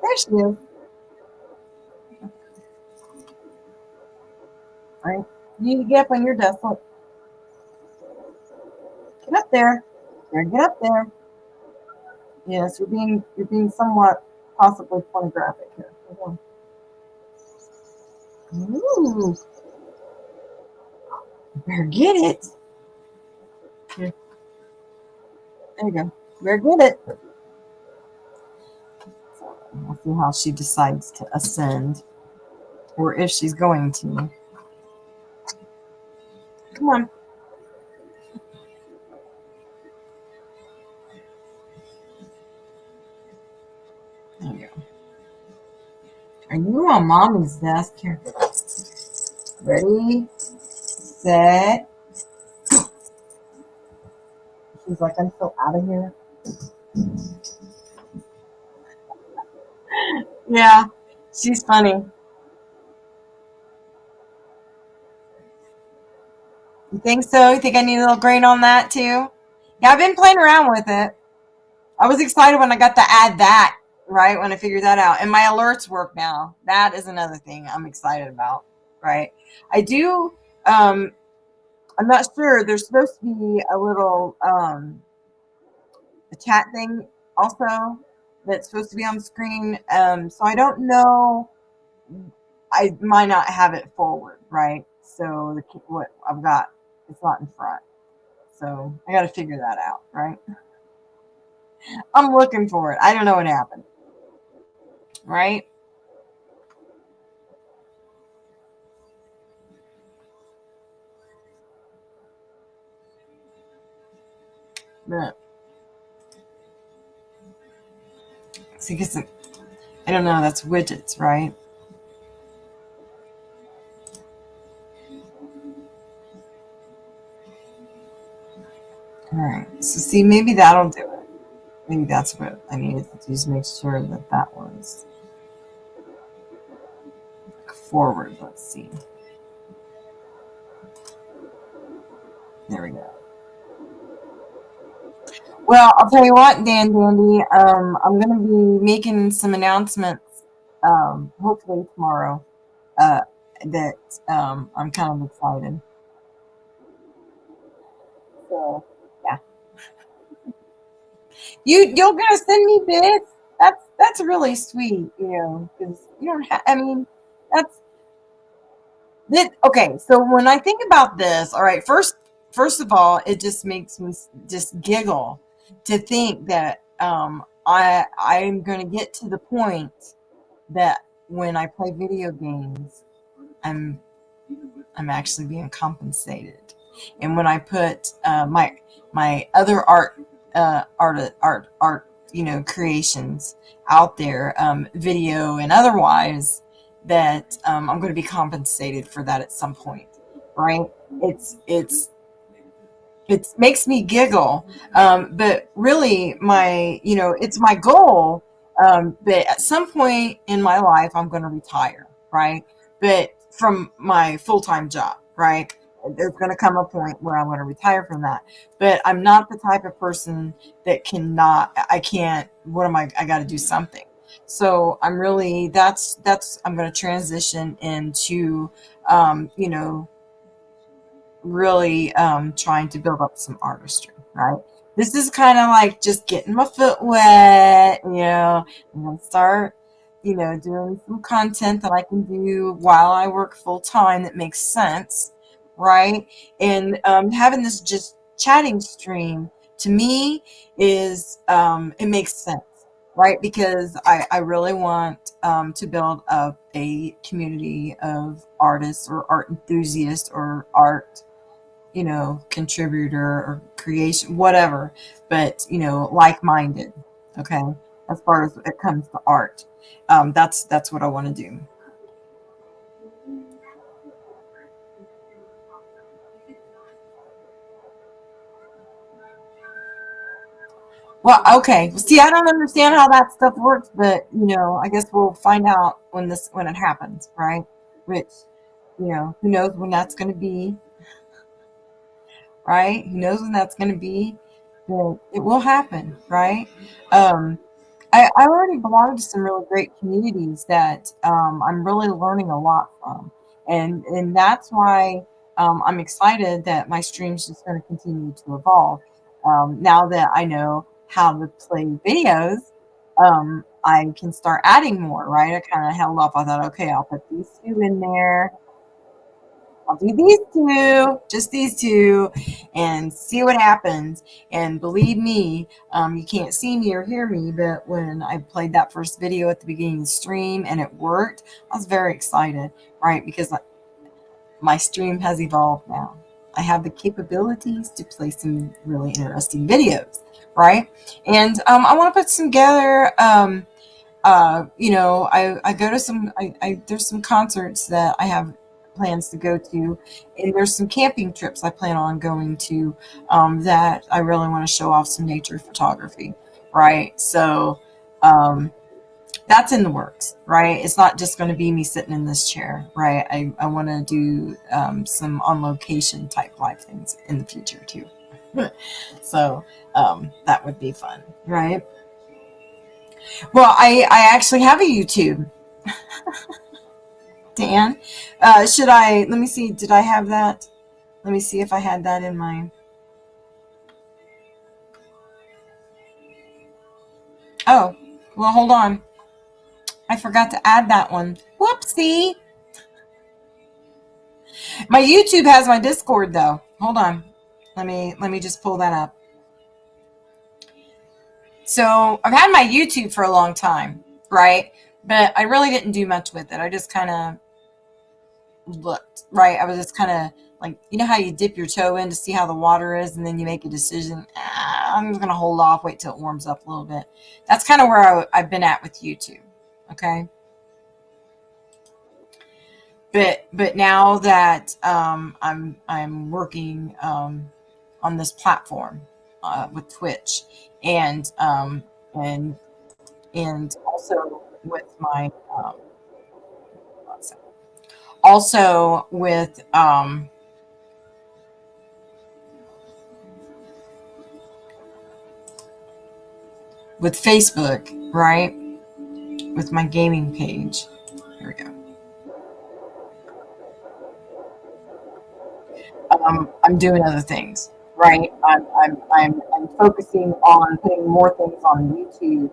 There she is. All right. You need to get up on your desk. Look, get up there. There, get up there. Yes, you're being somewhat possibly pornographic here. Hold on. Ooh, you better get it. Here, there you go. You better get it. see how she decides to ascend, or if she's going to. Come on. There you go. Are you on mommy's desk here? Ready, set. She's like, I'm so out of here. Yeah, she's funny. You think so? You think I need a little grain on that too? Yeah, I've been playing around with it. I was excited when I got to add that, right? When I figured that out. And my alerts work now. That is another thing I'm excited about, right? I do, um, I'm not sure. There's supposed to be a little a chat thing also that's supposed to be on the screen. So I don't know. I might not have it forward, right? So what I've got, it's not in front. So I got to figure that out, right? I'm looking for it. I don't know what happened, right? But see, because I don't know. That's widgets, right? All right. So see, maybe that'll do it. Maybe that's what I needed to just make sure that that was forward. Let's see. There we go. Well, I'll tell you what, Dan Dandy. I'm going to be making some announcements. Hopefully tomorrow. Uh, that I'm kind of excited. So yeah, you're gonna send me bits. That's really sweet, because you don't have. I mean, that's that. Okay, so when I think about this, all right, first of all, it just makes me just giggle to think that I'm gonna get to the point that when I play video games, I'm I'm actually being compensated. And when I put my other art creations out there, video and otherwise, that I'm going to be compensated for that at some point, right? It's it makes me giggle. But really, it's my goal. But at some point in my life, I'm going to retire, right? But from my full time job, right? There's going to come a point where I'm going to retire from that. But I'm not the type of person that I can't, what am I got to do something. So I'm really, I'm going to transition into, you know, really trying to build up some artistry, right? This is kind of like just getting my foot wet, I'm gonna start, doing some content that I can do while I work full time that makes sense, right? And having this just chatting stream to me is it makes sense, right? Because I really want to build up a community of artists or art enthusiasts or art contributor or creation, whatever, but like-minded. Okay, as far as it comes to art, that's what I want to do. Well, okay. See, I don't understand how that stuff works, but I guess we'll find out when it happens, right? Which, who knows when that's going to be, right? Who knows when that's going to be? But it will happen, right? Um, I already belong to some really great communities that I'm really learning a lot from, and that's why I'm excited that my stream's just going to continue to evolve. Now that I know how to play videos, I can start adding more. Right? I kind of held off. I thought, okay, I'll put these two in there. I'll do these two, just these two, and see what happens. And believe me, you can't see me or hear me, but when I played that first video at the beginning of the stream and it worked, I was very excited, right? Because my stream has evolved now. I have the capabilities to play some really interesting videos, right? And I want to put some together. I go to some. There's some concerts that I have plans to go to, and there's some camping trips I plan on going to that I really want to show off some nature photography, right? So. That's in the works, right? It's not just going to be me sitting in this chair, right? I want to do some on location type live things in the future too. So that would be fun, right? Well, I actually have a YouTube, Dan. Should I, let me see, did I have that? Let me see if I had that in my, oh, well, hold on. I forgot to add that one. Whoopsie. My YouTube has my Discord though. Hold on. Let me just pull that up. So I've had my YouTube for a long time, right? But I really didn't do much with it. I just kind of looked, right? I was just kind of like, you know how you dip your toe in to see how the water is and then you make a decision, I'm just going to hold off, wait till it warms up a little bit. That's kind of where I've been at with YouTube. Okay. But now that I'm working on this platform with Twitch and and and also with my also with Facebook, right? With my gaming page. Here we go. I'm doing other things, right? I'm focusing on putting more things on YouTube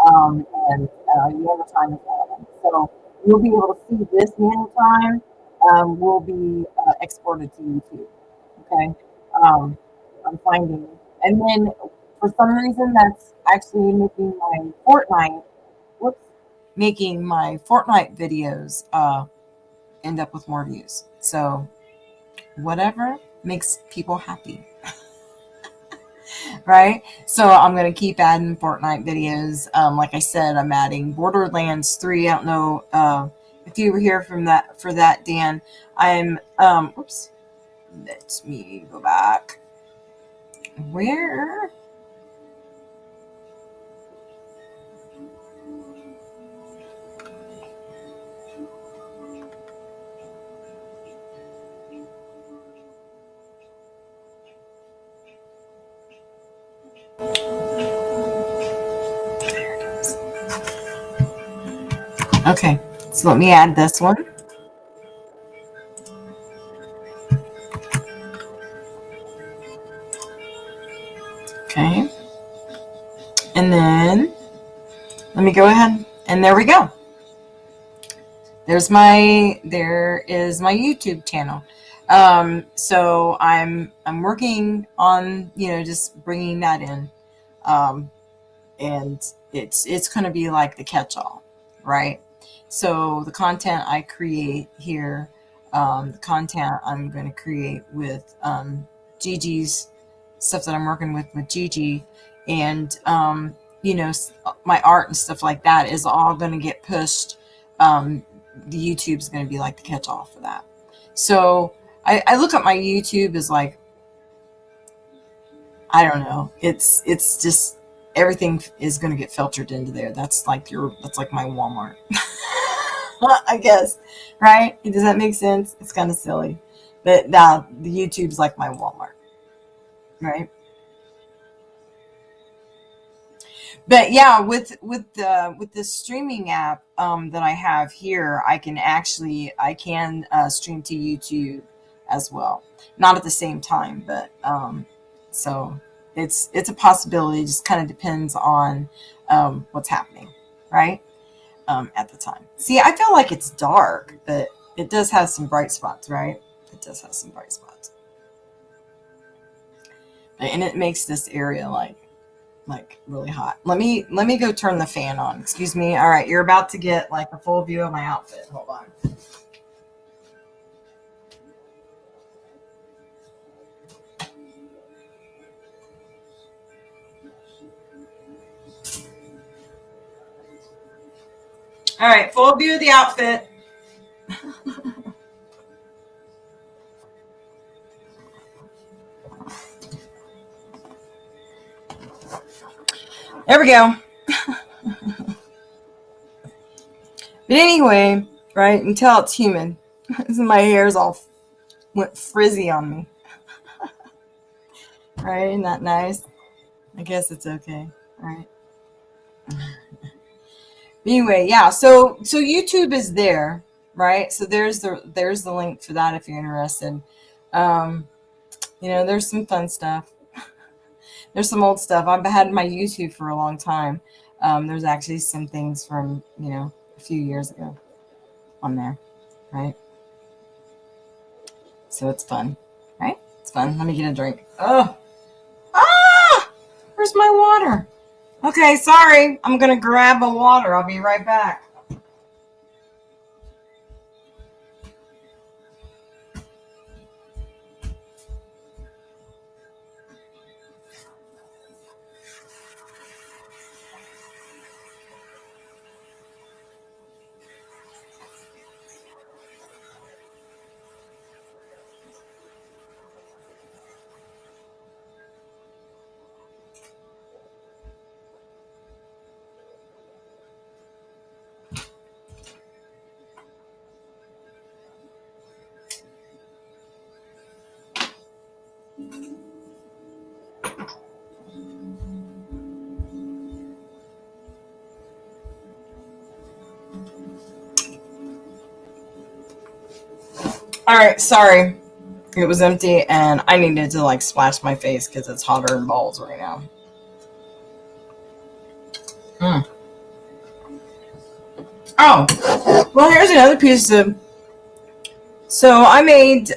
and Yammer Time is one of them. So you'll be able to see this Yammer Time will be exported to YouTube. Okay, I'm finding, and then for some reason that's actually making my Fortnite, whoops, making my Fortnite videos end up with more views. So whatever makes people happy, right? So I'm gonna keep adding Fortnite videos. Like I said, I'm adding Borderlands 3. I don't know if you were here from that for that, Dan. I'm oops. Let me go back. Where? Okay, so let me add this one. Okay, and then let me go ahead and there we go. There is my YouTube channel. So I'm working on just bringing that in, um, and it's going to be like the catch-all, right? So the content I create here, the content I'm going to create with Gigi's stuff that I'm working with Gigi, and my art and stuff like that is all going to get pushed. Um, the YouTube's going to be like the catch-all for that. So I look at my YouTube as like, I don't know. It's just everything is going to get filtered into there. That's like my Walmart. I guess, right? Does that make sense? It's kind of silly, but now the YouTube's like my Walmart, right? But yeah, with the streaming app that I have here, I can stream to YouTube as well. Not at the same time, but so it's a possibility. It just kind of depends on what's happening, right? At the time. See, I feel like it's dark, but it does have some bright spots, right? does have some bright spots, and it makes this area like really hot. Let me go turn the fan on. Excuse me. All right, you're about to get like a full view of my outfit. Hold on. All right, full view of the outfit. There we go. But anyway, right? You can tell it's humid. My hair's all went frizzy on me. Right? Isn't that nice? I guess it's okay. All right. Anyway, yeah. So YouTube is there, right? So there's the link for that if you're interested. Um, there's some fun stuff. There's some old stuff. I've had my YouTube for a long time. There's actually some things from a few years ago on there, right? So it's fun, right? It's fun. Let me get a drink. Oh, ah! Where's my water? Okay, sorry. I'm gonna grab a water. I'll be right back. All right, sorry. It was empty, and I needed to like splash my face because it's hotter than balls right now. Mm. Oh, well, here's another piece of. So I made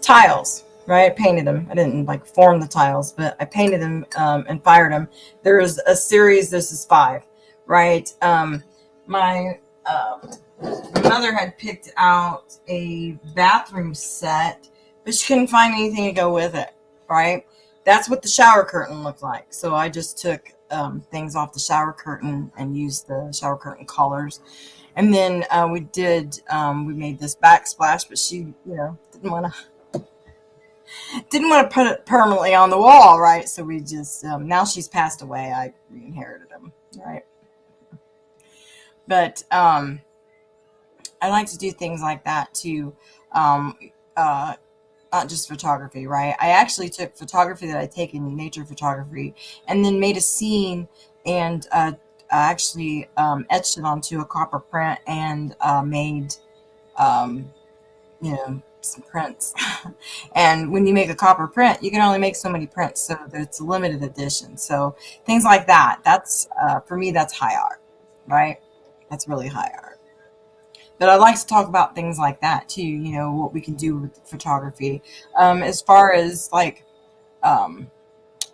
tiles, right? I painted them. I didn't like form the tiles, but I painted them and fired them. There's a series. This is 5, right? My mother had picked out a bathroom set, but she couldn't find anything to go with it, right? That's what the shower curtain looked like. So I just took things off the shower curtain and used the shower curtain colors. And then we made this backsplash, but she, didn't want to put it permanently on the wall, right? So we just now she's passed away. I inherited them, right? But I like to do things like that too. Um, uh, Not just photography, right? I actually took photography that I'd taken, nature photography, and then made a scene and I actually etched it onto a copper print and made um, some prints. And when you make a copper print, you can only make so many prints, so it's a limited edition. So things like that. That's for me, that's high art, right? That's really high art. But I like to talk about things like that too. What we can do with photography, as far as like um,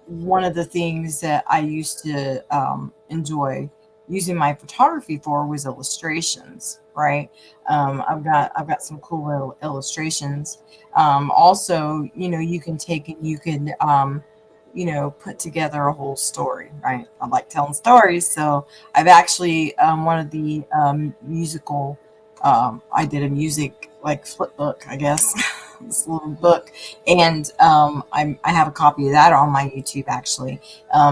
one of the things that I used to enjoy using my photography for was illustrations. Right, I've got some cool little illustrations. Also, you can take and you can put together a whole story. Right, I like telling stories, so I've actually one of the musical. I did a music like flip book, I guess, this little book, and I have a copy of that on my YouTube actually. I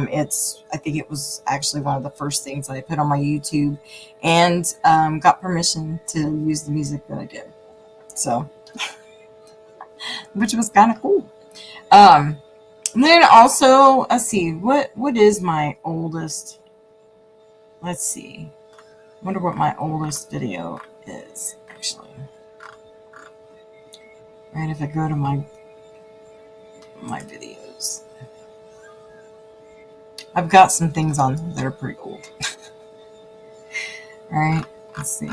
think it was actually one of the first things that I put on my YouTube, and got permission to use the music that I did. So, which was kind of cool. Um, and then also, let's see, what is my oldest? Let's see. I wonder what my oldest video is actually. Right, if I go to my videos, I've got some things on there that are pretty old. All right, let's see.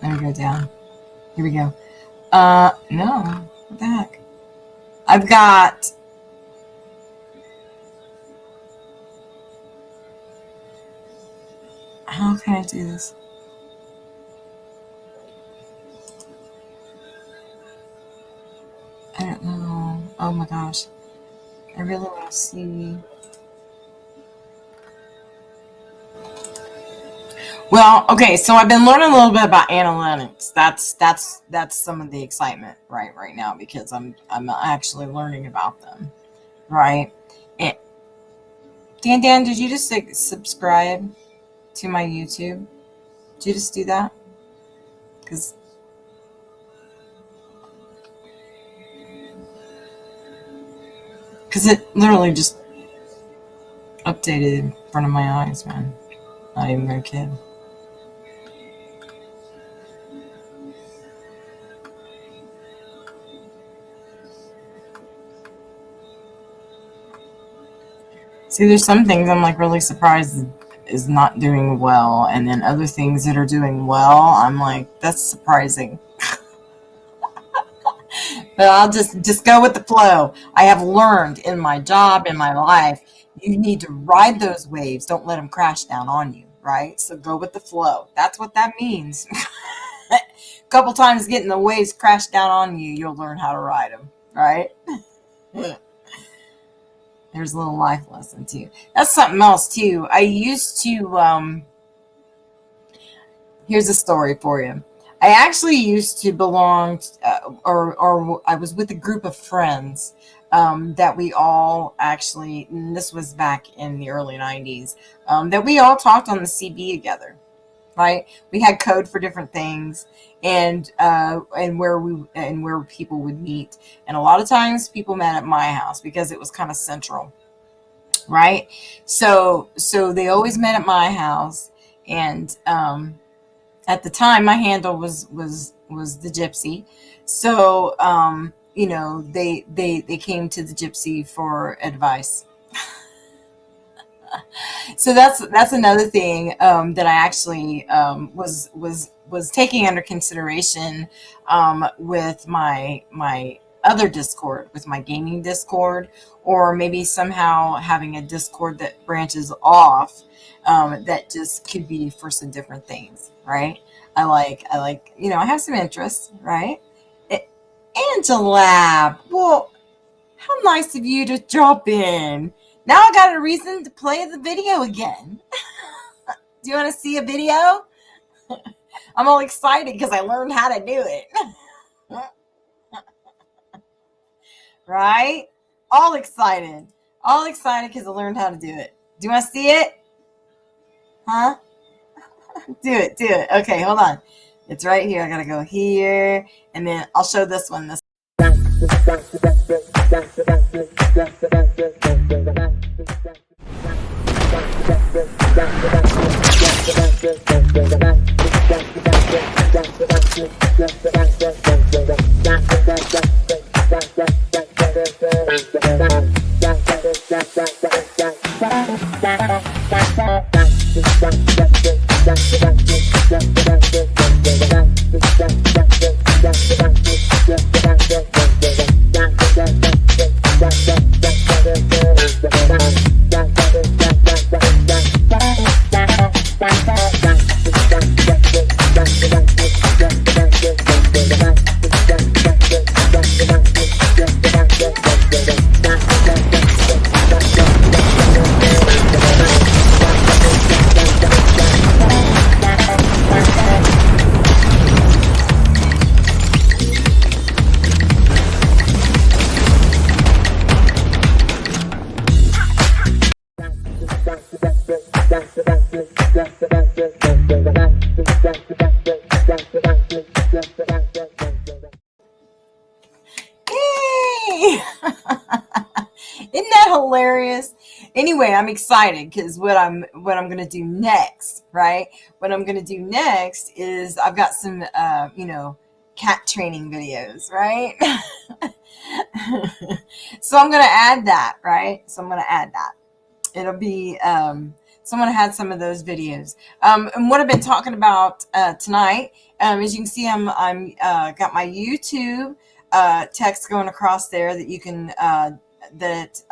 Let me go down. Here we go. No. What the heck? I've got. How can I do this? I don't know. Oh my gosh. I really want to see. Well, okay, so I've been learning a little bit about analytics. That's some of the excitement right now because I'm actually learning about them, right? And Dan, did you just subscribe to my YouTube? Did you just do that? Because it literally just updated in front of my eyes, man. Not even gonna kid. See, there's some things I'm like really surprised is not doing well, and then other things that are doing well, I'm like, that's surprising. But I'll just go with the flow. I have learned in my job, in my life, you need to ride those waves. Don't let them crash down on you, right? So go with the flow. That's what that means. A couple times getting the waves crash down on you, you'll learn how to ride them, right? There's a little life lesson too. That's something else too. I used to here's a story for you. I actually used to belong, or I was with a group of friends that we all actually, and this was back in the early 90s, that we all talked on the CB together, right? We had code for different things, and where people would meet, and a lot of times people met at my house because it was kind of central, right? So they always met at my house, and at the time my handle was the gypsy. So they came to the gypsy for advice. So that's another thing that I actually was taking under consideration with my other Discord, with my gaming Discord, or maybe somehow having a Discord that branches off, that just could be for some different things, right? I like I have some interests, right? A- Angela, well, how nice of you to drop in. Now I got a reason to play the video again. Do you want to see a video? I'm all excited because I learned how to do it. Right? All excited. All excited because I learned how to do it. Do you want to see it? Huh? Do it. Do it. Okay, hold on. It's right here. I gotta go here, and then I'll show this one. This. Yay! Isn't that hilarious? Anyway, I'm excited because what I'm gonna do next, right? What I'm gonna do next is I've got some cat training videos, right? So I'm gonna add that, right? So I'm gonna add that. It'll be Someone had some of those videos. And what I've been talking about tonight, as you can see, I'm got my YouTube text going across there that you can that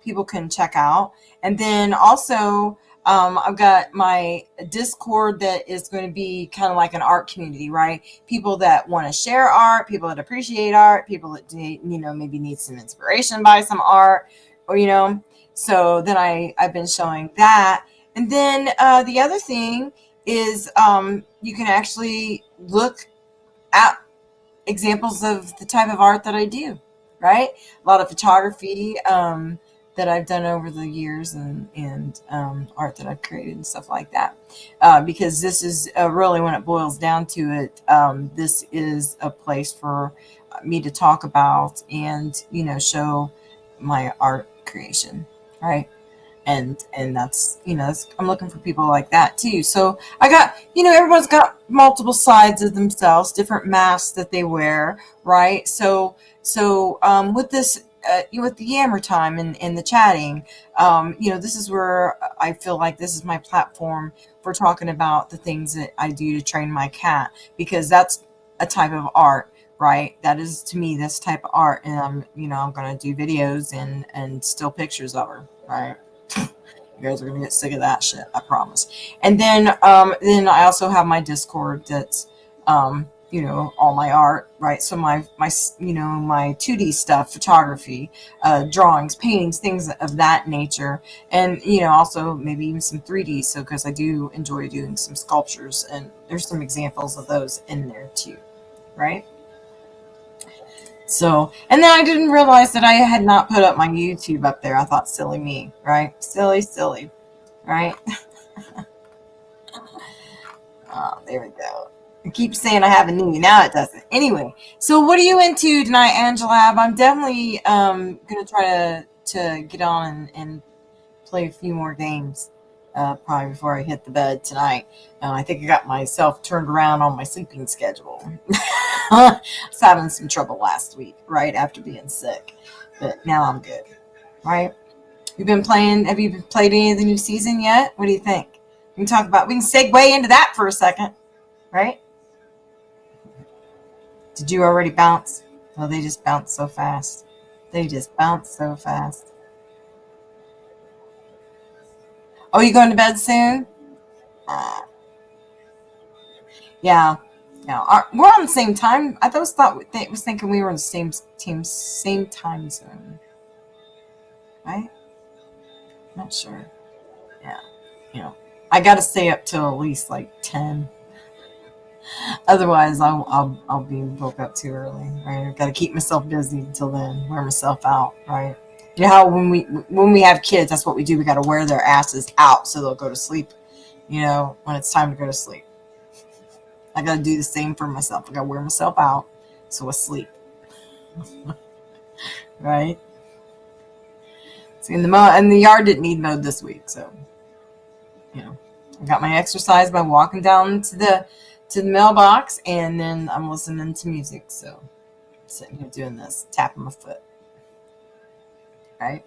people can check out, and then also I've got my Discord that is going to be kind of like an art community, right? People that want to share art, people that appreciate art, people that maybe need some inspiration by some art, or so then I've been showing that. And then the other thing is you can actually look at examples of the type of art that I do, right? A lot of photography that I've done over the years, and art that I've created and stuff like that. Because this is really, when it boils down to it, this is a place for me to talk about and show my art creation, right? And that's I'm looking for people like that too. So I got, everyone's got multiple sides of themselves, different masks that they wear, right? So with this with the Yammer Time and the chatting, this is where I feel like this is my platform for talking about the things that I do to train my cat, because that's a type of art, right? That is, to me, this type of art. And I'm gonna do videos and still pictures of her, right? You guys are gonna get sick of that shit, I promise. And then I also have my Discord that's all my art, right? So my 2D stuff, photography, drawings, paintings, things of that nature, and also maybe even some 3D. So because I do enjoy doing some sculptures, and there's some examples of those in there too, right? So, and then I didn't realize that I had not put up my YouTube up there. I thought, silly me, right? Silly, right? Oh, there we go. I keep saying I have a knee. Now it doesn't. Anyway, so what are you into tonight, Angela? I'm definitely gonna try to get on and play a few more games. Probably before I hit the bed tonight. I think I got myself turned around on my sleeping schedule. I was having some trouble last week, right after being sick, but now I'm good. Right? You've been playing. Have you played any of the new season yet? What do you think? We can talk about. We can segue into that for a second, right? Did you already bounce? Oh, they just bounce so fast. They just bounce so fast. Oh, you going to bed soon? Uh, yeah, yeah. We're on the same time. I was thinking we were in the same time zone, right? Not sure. Yeah, you know, I got to stay up till at least like 10. Otherwise, I'll be woke up too early. Right? I've got to keep myself busy until then. Wear myself out. Right? You know how when we have kids, that's what we do. We got to wear their asses out so they'll go to sleep. When it's time to go to sleep. I got to do the same for myself. I got to wear myself out so I sleep. Right? See, and the yard didn't need mowed this week, so I got my exercise by walking down to the mailbox, and then I'm listening to music. So I'm sitting here doing this, tapping my foot. Right?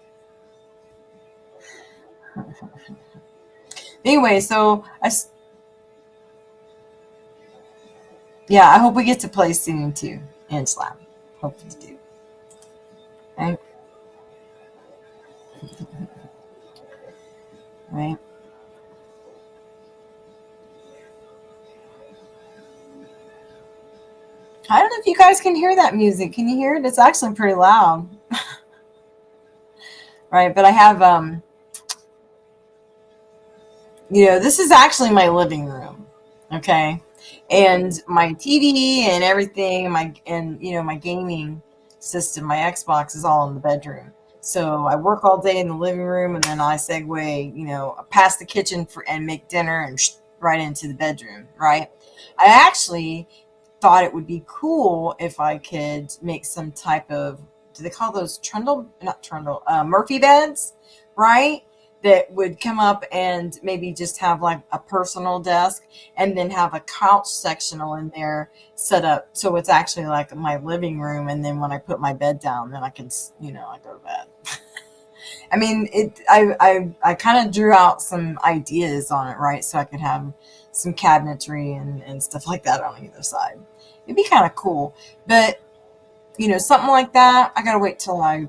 Anyway, so yeah, I hope we get to play soon too, and slam. Hope to do. Right? Right? I don't know if you guys can hear that music. Can you hear it? It's actually pretty loud. Right? But I have this is actually my living room. Okay. And my TV and everything, my gaming system, my Xbox is all in the bedroom. So I work all day in the living room, and then I segue, past the kitchen and make dinner and right into the bedroom, right? I actually thought it would be cool if I could make some type of, do they call those not trundle, Murphy beds, right? That would come up and maybe just have like a personal desk, and then have a couch sectional in there set up. So it's actually like my living room. And then when I put my bed down, then I can, I go to bed. I mean, I kind of drew out some ideas on it, right? So I could have some cabinetry and stuff like that on either side. It'd be kind of cool. But, something like that, I gotta wait till I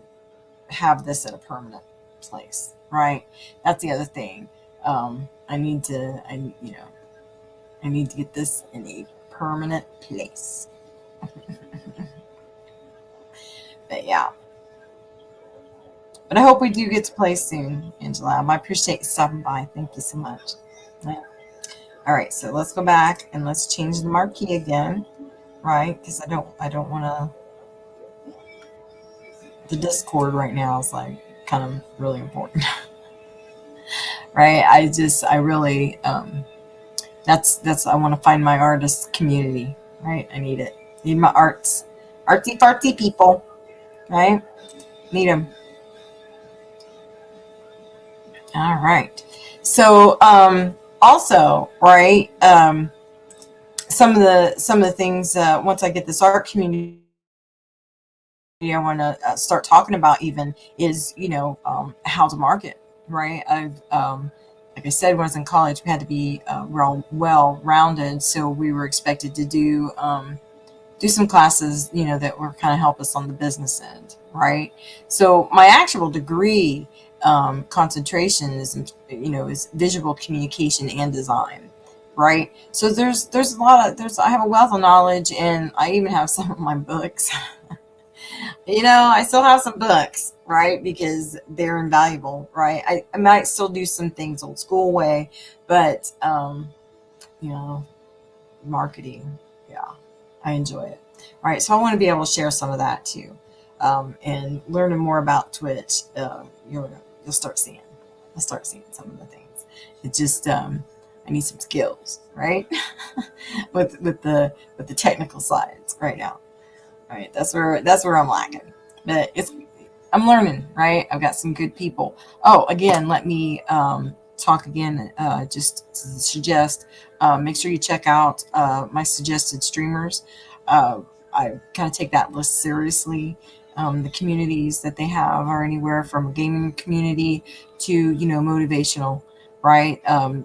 have this at a permanent place, right? That's the other thing. I need to get this in a permanent place. But yeah, but I hope we do get to play soon, Angela. I appreciate you stopping by. Thank you so much. Yeah. All right, so let's go back and let's change the marquee again, right? Because I don't want to. The Discord right now is like kind of really important, right? I really that's I want to find my artist community, right? I need it. Need my artsy fartsy people, right? Need them. All right. So also, right? Some of the things once I get this art community I want to start talking about even is how to market, right? I've like I said, when I was in college, we had to be well rounded, so we were expected to do some classes, that were kind of help us on the business end, right? So my actual degree concentration is visual communication and design, right? So there's a lot of there's I have a wealth of knowledge, and I even have some of my books. I still have some books, right? Because they're invaluable, right? I might still do some things old school way, but you know, marketing, yeah, I enjoy it. All right, so I want to be able to share some of that too, and learning more about Twitch. You'll start seeing, I'll start seeing some of the things. It just I need some skills, right? with the technical sides right now. Right, that's where I'm lacking. But I'm learning, right? I've got some good people. Oh, again, let me talk again. Just to suggest, make sure you check out my suggested streamers. I kind of take that list seriously. The communities that they have are anywhere from a gaming community to motivational, right?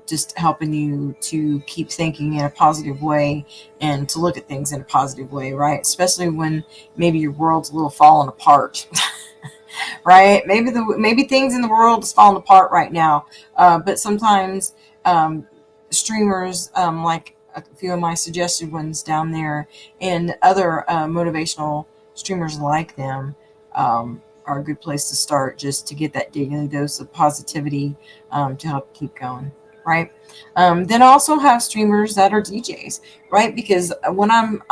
Just helping you to keep thinking in a positive way and to look at things in a positive way, right? Especially when maybe your world's a little falling apart. Right? Maybe things in the world is falling apart right now, but sometimes streamers like a few of my suggested ones down there and other motivational streamers like them are a good place to start just to get that daily dose of positivity to help keep going. Right. Then I also have streamers that are DJs, right? Because I'm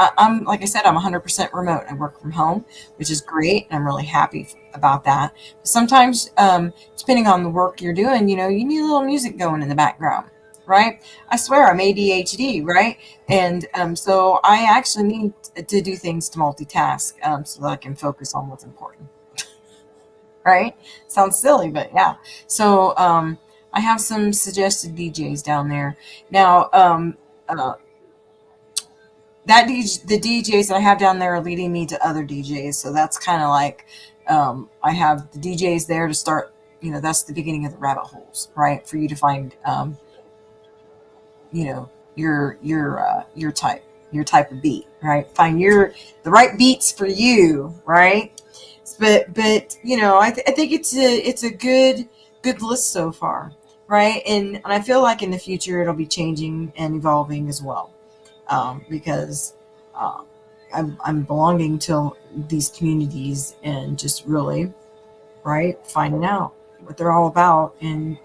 like I said, I'm 100% remote. I work from home, which is great, and I'm really happy about that. Sometimes, depending on the work you're doing, you need a little music going in the background, right? I swear I'm ADHD, right? And so I actually need to do things to multitask so that I can focus on what's important, right? Sounds silly, but yeah. So I have some suggested DJs down there. Now, uh, the DJs that I have down there are leading me to other DJs. So that's kind of like I have the DJs there to start. That's the beginning of the rabbit holes, right? For you to find, you know, your type of beat, right? Find the right beats for you, right? But I think it's a good list so far, right? And I feel like in the future it'll be changing and evolving as well, because uh, I'm belonging to these communities and just really, right, finding out what they're all about and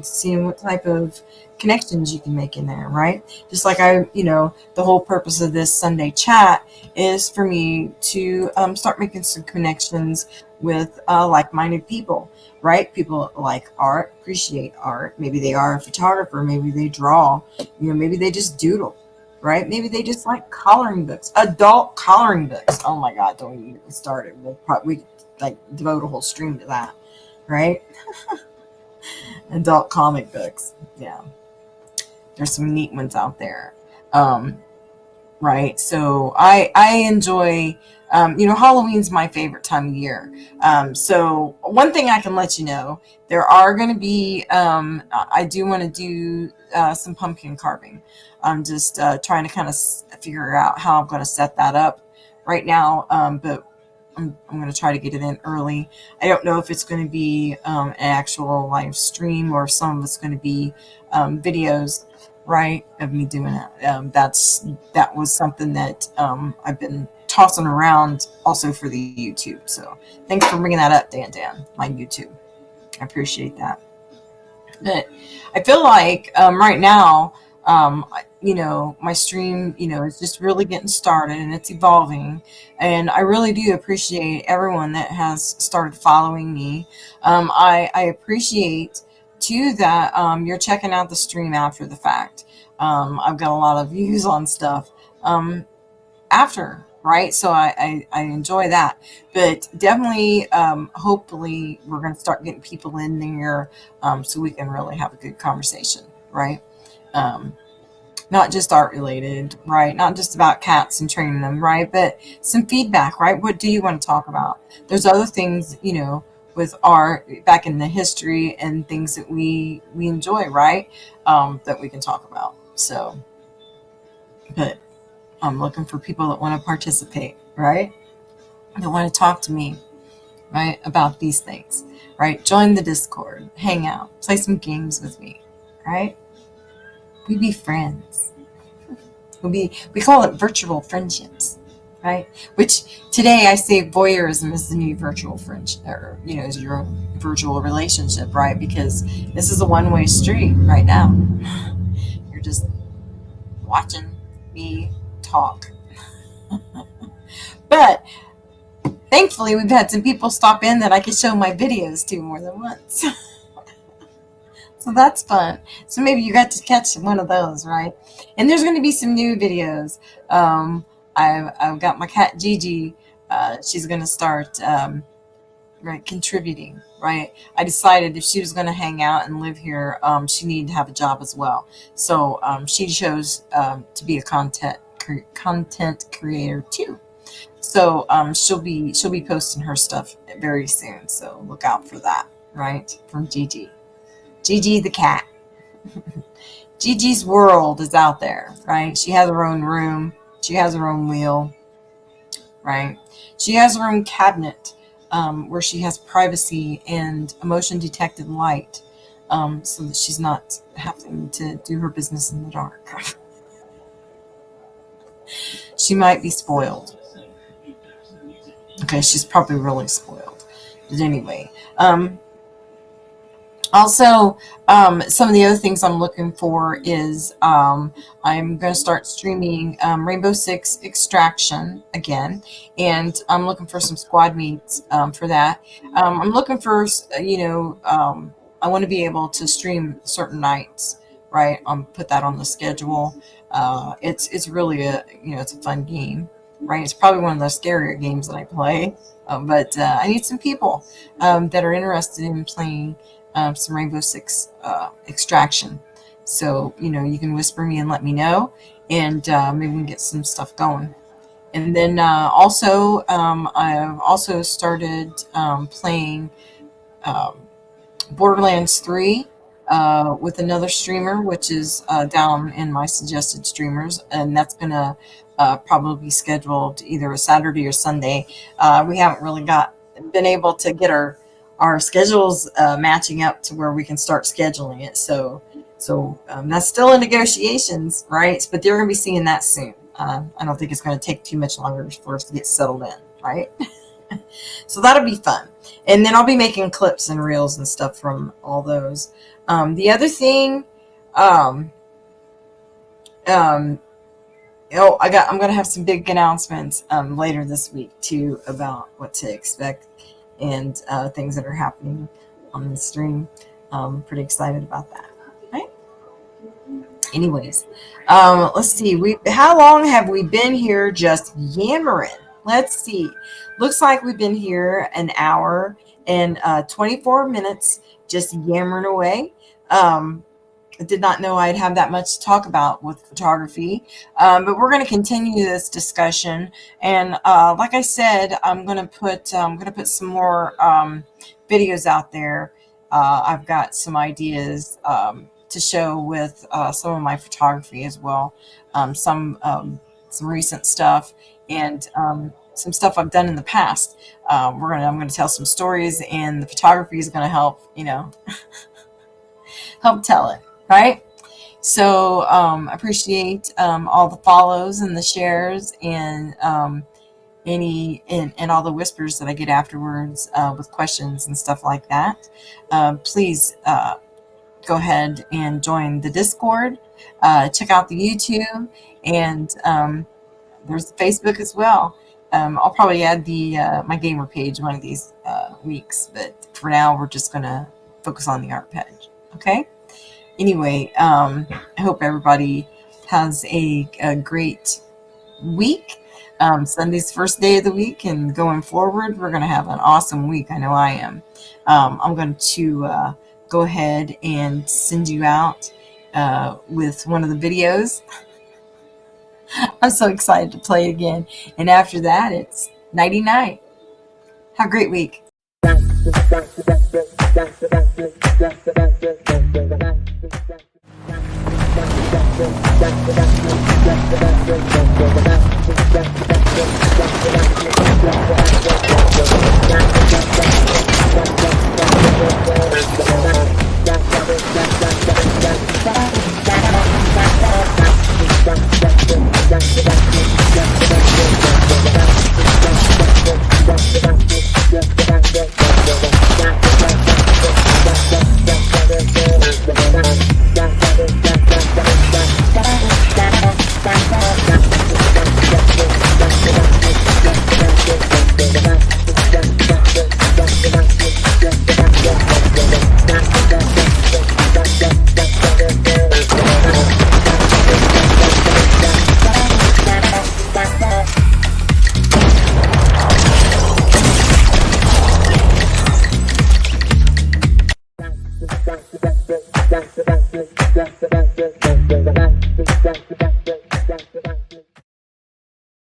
seeing what type of connections you can make in there, right? Just like the whole purpose of this Sunday chat is for me to start making some connections with like-minded people, right? People like art, appreciate art. Maybe they are a photographer, maybe they draw, maybe they just doodle, right? Maybe they just like coloring books, adult coloring books. Oh my God, don't even get me started. We like devote a whole stream to that, right? Adult comic books. Yeah, there's some neat ones out there. Um, right? So I enjoy, Halloween's my favorite time of year. So one thing I can let you know, there are going to be, I do want to do some pumpkin carving. I'm just trying to kind of figure out how I'm going to set that up right now, but I'm going to try to get it in early. I don't know if it's going to be an actual live stream or if some of it's going to be videos, right, of me doing it. That was something that I've been tossing around also for the YouTube. So thanks for bringing that up, Dan, my YouTube. I appreciate that. But I feel like right now, my stream, is just really getting started and it's evolving. And I really do appreciate everyone that has started following me. I appreciate too that you're checking out the stream after the fact. I've got a lot of views on stuff. After, right? So I enjoy that. But definitely, hopefully, we're going to start getting people in there so we can really have a good conversation, right? Um, Not just art related, right? Not just about cats and training them, right? But some feedback, right? What do you want to talk about? There's other things, with art back in the history and things that we enjoy, right? That we can talk about. So, but I'm looking for people that want to participate, right? That want to talk to me, right, about these things, right? Join the Discord, hang out, play some games with me, right? We be friends. We call it virtual friendships, right? Which today I say voyeurism is the new virtual friendship, or is your own virtual relationship, right? Because this is a one-way street right now. You're just watching me talk, but thankfully, we've had some people stop in that I could show my videos to more than once. So that's fun. So maybe you got to catch one of those, right? And there's going to be some new videos. I've got my cat Gigi. She's going to start right, contributing, right? I decided if she was going to hang out and live here, she needed to have a job as well. So she chose to be a content creator too. So she'll be posting her stuff very soon. So look out for that, right? From Gigi. Gigi the cat. Gigi's world is out there, right? She has her own room. She has her own wheel, right? She has her own cabinet where she has privacy and a motion detected light, so that she's not having to do her business in the dark. She might be spoiled. Okay, she's probably really spoiled. But anyway, also, some of the other things I'm looking for is I'm going to start streaming Rainbow Six Extraction again, and I'm looking for some squad meets for that. I'm looking for, I want to be able to stream certain nights, right? Put that on the schedule. It's really it's a fun game, right? It's probably one of the scarier games that I play, but I need some people that are interested in playing some Rainbow Six extraction. So, you can whisper me and let me know, and maybe we can get some stuff going. And then also, I've also started playing um, Borderlands 3 with another streamer, which is down in my suggested streamers, and that's going to probably be scheduled either a Saturday or Sunday. We haven't really been able to get our schedules matching up to where we can start scheduling it. So that's still in negotiations, right? But they're going to be seeing that soon. I don't think it's going to take too much longer for us to get settled in, right? So that'll be fun. And then I'll be making clips and reels and stuff from all those. The other thing, um, um, I'm gonna have some big announcements later this week too about what to expect and things that are happening on the stream. Pretty excited about that. Right? Anyways, let's see. How long have we been here just yammering? Let's see. Looks like we've been here an hour and 24 minutes just yammering away. Um, I did not know I'd have that much to talk about with photography, but we're going to continue this discussion. And like I said, I'm going to put some more videos out there. I've got some ideas to show with some of my photography as well, some recent stuff, and some stuff I've done in the past. I'm gonna tell some stories, and the photography is going to help, help tell it, right? So appreciate all the follows and the shares, and and all the whispers that I get afterwards with questions and stuff like that. Please go ahead and join the Discord. Check out the YouTube, and there's Facebook as well. I'll probably add the my gamer page one of these weeks, but for now we're just gonna focus on the art page. Okay. Anyway, I hope everybody has a great week. Sunday's first day of the week, and going forward, we're going to have an awesome week. I know I am. I'm going to go ahead and send you out with one of the videos. I'm so excited to play it again. And after that, it's nighty night. Have a great week.